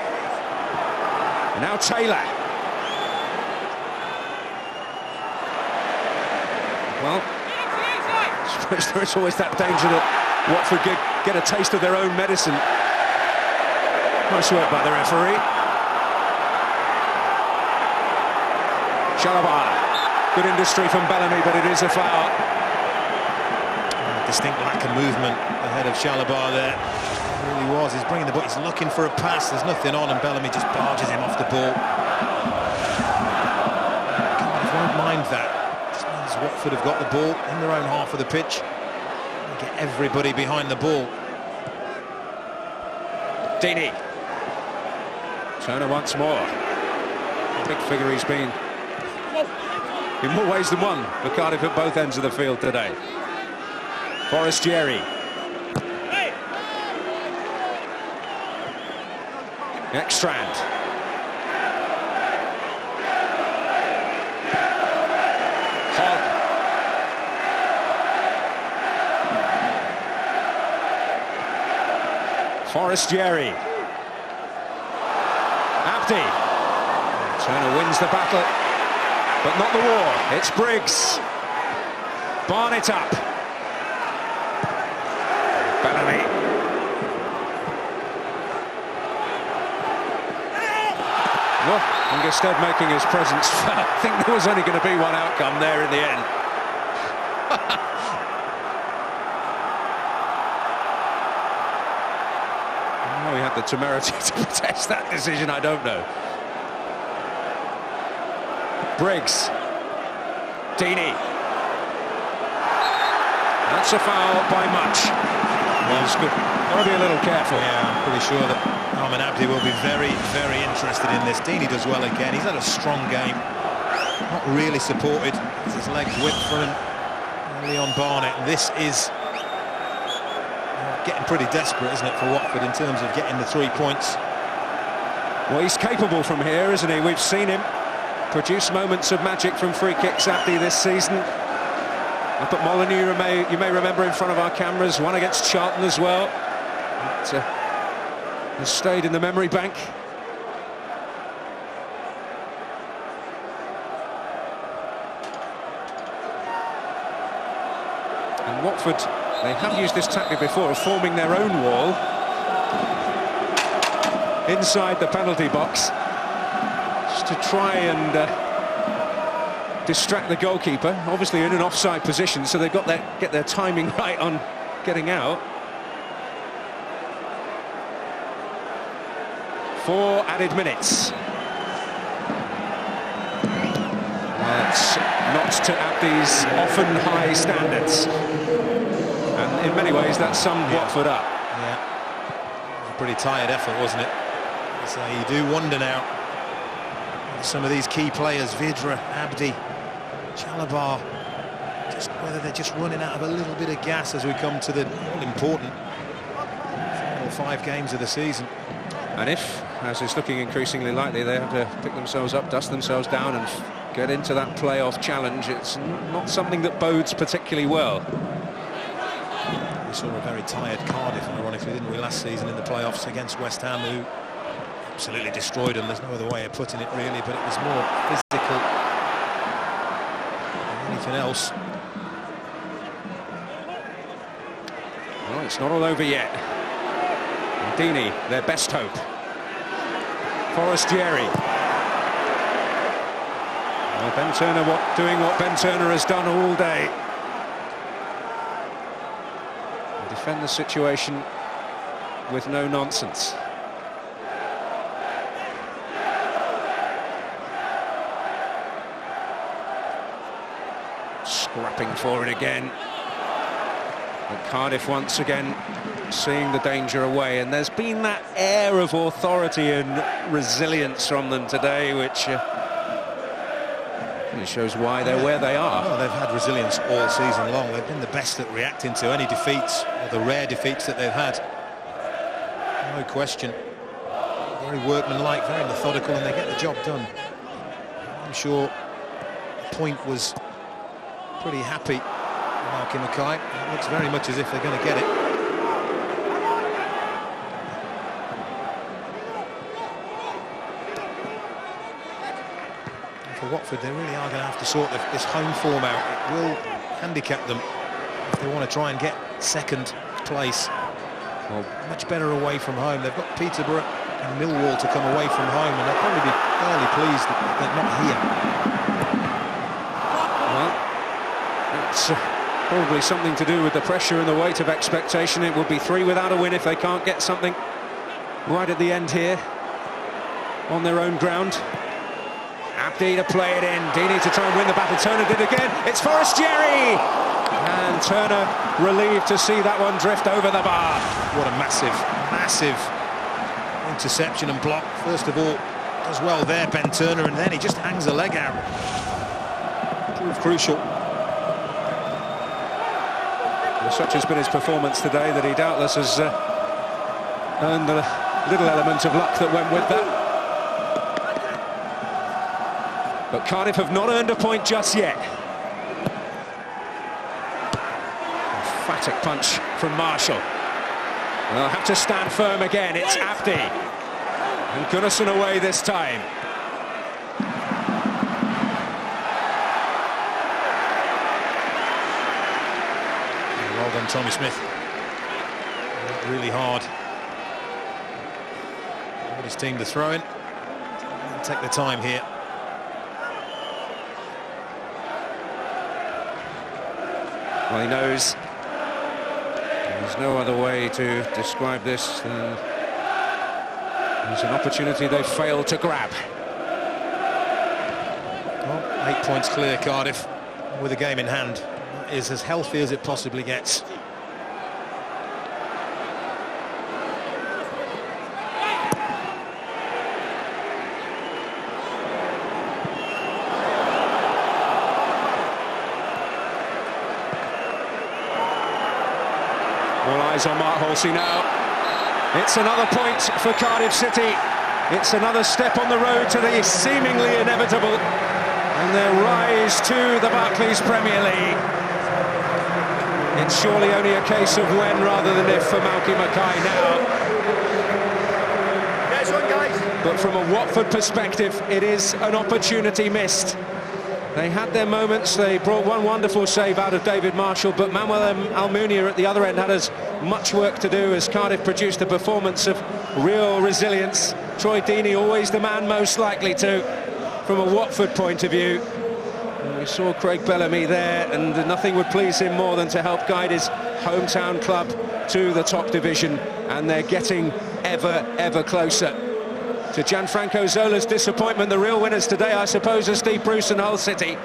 And now Taylor. Well, I suppose there is always that danger that Watford get a taste of their own medicine. Nice work by the referee. Chalobah. Good industry from Bellamy, but it is a foul. Distinct lack of movement ahead of Chalobah there. It really was. He's bringing the ball. He's looking for a pass. There's nothing on, and Bellamy just barges him off the ball. Cardiff won't mind that. This means Watford have got the ball in their own half of the pitch. They get everybody behind the ball. Deeney. Turner once more. A big figure he's been. In more ways than one for Cardiff at both ends of the field today. Forestieri. Ekstrand. Hogg. Forestieri. Abdi. Turner wins the battle, but not the war. It's Briggs. Barnett up. Bellamy. Well, and Gested making his presence felt. I think there was only going to be one outcome there in the end. How he had the temerity to protest that decision, I don't know. Briggs. Deeney. That's a foul by Much. Well, it's good. Got to be a little careful. Yeah, I'm pretty sure that Abdi will be very interested in this. Deeney does well again. He's had a strong game. Not really supported. His legs whipped for him. Leon Barnett. This is getting pretty desperate, isn't it, for Watford in terms of getting the 3 points. Well, he's capable from here, isn't he? We've seen him produce moments of magic from free kicks, Abdi, this season. Up at Molineux, you may remember in front of our cameras, one against Charlton as well. But, has stayed in the memory bank. And Watford, they have used this tactic before of forming their own wall inside the penalty box. just to try and distract the goalkeeper, obviously in an offside position, so they've got get their timing right on getting out. 4 added minutes. That's not to Abdi's often high standards, and in many ways that summed Watford up. Yeah, it was a pretty tired effort, wasn't it? So you do wonder now, some of these key players, Vidra, Abdi, Chalabar, just whether they're just running out of a little bit of gas as we come to the all-important final 5 games of the season. And if, as is looking increasingly likely, they have to pick themselves up, dust themselves down and get into that playoff challenge, it's not something that bodes particularly well. We saw a very tired Cardiff, ironically, didn't we, last season in the playoffs against West Ham, who absolutely destroyed them. There's no other way of putting it, really, but it was more physical than anything else. Well, it's not all over yet. Dini, their best hope. Forestieri. Well, Ben Turner doing what Ben Turner has done all day. And defend the situation with no nonsense. Scrapping for it again. And Cardiff once again seeing the danger away, and there's been that air of authority and resilience from them today, which shows why they're where they are. Well, they've had resilience all season long. They've been the best at reacting to any defeats, or the rare defeats that they've had. No question. Very workmanlike, very methodical, and they get the job done. I'm sure the point was pretty happy. Malky Mackay. It looks very much as if they're going to get it. For Watford, they really are going to have to sort this home form out. It will handicap them if they want to try and get second place. Well, much better away from home. They've got Peterborough and Millwall to come away from home, and they'll probably be fairly pleased that they're not here. Well, it's probably something to do with the pressure and the weight of expectation. It would be 3 without a win if they can't get something right at the end here on their own ground. Abdi to play it in, Dini to try and win the battle. Turner did again, it's Forestieri! And Turner relieved to see that one drift over the bar. What a massive, massive interception and block. First of all, does well there, Ben Turner, and then he just hangs a leg out. Proved crucial. Well, such has been his performance today that he doubtless has earned a little element of luck that went with that. But Cardiff have not earned a point just yet. Emphatic punch from Marshall. They'll have to stand firm again. It's Abdi. And Gunnarsson away this time. Well done, Tommy Smith. Worked really hard. Got his team to throw in. Take the time here. Well, he knows there's no other way to describe this than there's an opportunity they've failed to grab. Well, 8 points clear, Cardiff, with a game in hand. That is as healthy as it possibly gets. All eyes on Mark Halsey now. It's another point for Cardiff City. It's another step on the road to the seemingly inevitable and their rise to the Barclays Premier League. It's surely only a case of when rather than if for Malky Mackay now. But from a Watford perspective, it is an opportunity missed. They had their moments, they brought one wonderful save out of David Marshall, but Manuel Almunia at the other end had as much work to do as Cardiff produced a performance of real resilience. Troy Deeney always the man most likely to. from a Watford point of view. We saw Craig Bellamy there, and nothing would please him more than to help guide his hometown club to the top division, and they're getting ever closer. To Gianfranco Zola's disappointment, the real winners today, I suppose, are Steve Bruce and Hull City.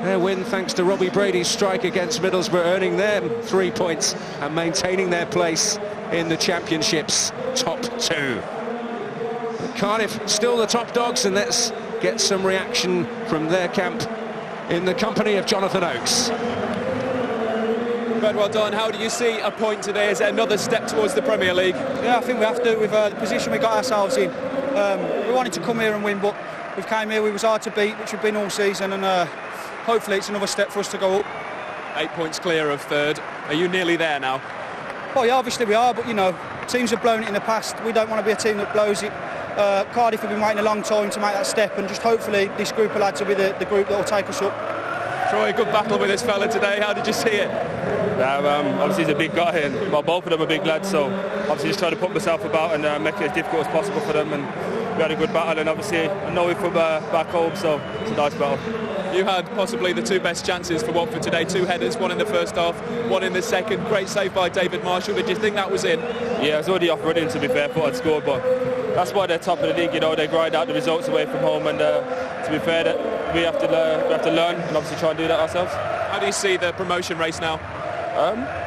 Their win thanks to Robbie Brady's strike against Middlesbrough, earning them 3 points and maintaining their place in the Championship's top 2. Cardiff still the top dogs, and let's get some reaction from their camp in the company of Jonathan Oakes. Well done. How do you see a point today? Is it another step towards the Premier League? Yeah, I think we have to, with the position we got ourselves in. We wanted to come here and win, but we came here, we was hard to beat, which we've been all season, and hopefully it's another step for us to go up. 8 points clear of third. Are you nearly there now? Well, yeah, obviously we are, but, you know, teams have blown it in the past. We don't want to be a team that blows it. Cardiff have been waiting a long time to make that step, and just hopefully this group of lads will be the group that will take us up. Troy, good battle with this fella today. How did you see it? Obviously he's a big guy, and both of them are big lads, so obviously just trying to put myself about and make it as difficult as possible for them, and we had a good battle, and obviously I know we're from back home, so it's a nice battle. You had possibly the 2 best chances for Watford today, 2 headers, 1 in the first half, 1 in the second. Great save by David Marshall. Did you think that was in? Yeah, it was already off running, to be fair, thought I'd scored, but that's why they're top of the league, you know, they grind out the results away from home, and to be fair, that we have to learn and obviously try and do that ourselves. How do you see the promotion race now?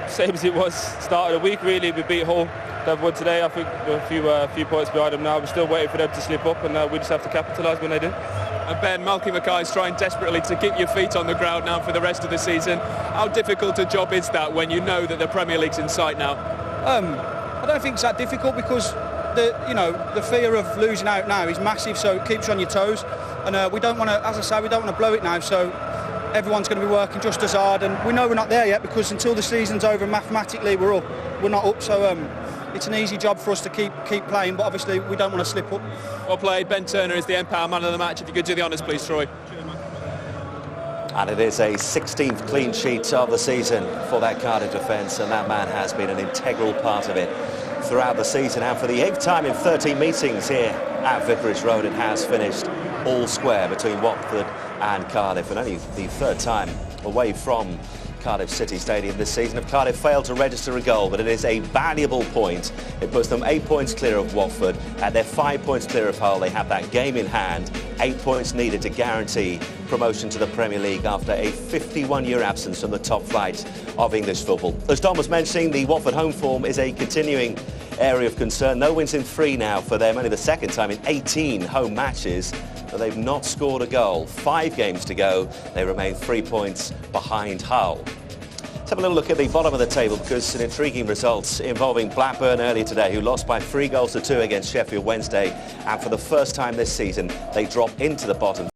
Same as it was start of the week, really. We beat Hull. They've won today. I think we're a few points behind them now. We're still waiting for them to slip up, and we just have to capitalise when they do. And Ben, Malky Mackay is trying desperately to keep your feet on the ground now for the rest of the season. How difficult a job is that when you know that the Premier League's in sight now? I don't think it's that difficult, because the fear of losing out now is massive, so it keeps you on your toes. And we don't want to, as I say, we don't want to blow it now, so everyone's going to be working just as hard, and we know we're not there yet, because until the season's over, mathematically we're not up, so it's an easy job for us to keep playing, but obviously we don't want to slip up. Well played. Ben Turner is the Empire man of the match. If you could do the honours, please, Troy. And it is a 16th clean sheet of the season for that Cardiff defence, and that man has been an integral part of it throughout the season. And for the 8th time in 13 meetings here at Vicarage Road, it has finished all square between Watford and Cardiff, and only the 3rd time away from Cardiff City Stadium this season. If Cardiff failed to register a goal, but it is a valuable point. It puts them 8 points clear of Watford, and they're 5 points clear of Hull. They have that game in hand, 8 points needed to guarantee promotion to the Premier League after a 51-year absence from the top flight of English football. As Don was mentioning, the Watford home form is a continuing area of concern. No wins in 3 now for them, only the 2nd time in 18 home matches. But they've not scored a goal. 5 games to go. They remain 3 points behind Hull. Let's have a little look at the bottom of the table, because an intriguing result involving Blackburn earlier today, who lost by 3 goals to 2 against Sheffield Wednesday. And for the first time this season, they drop into the bottom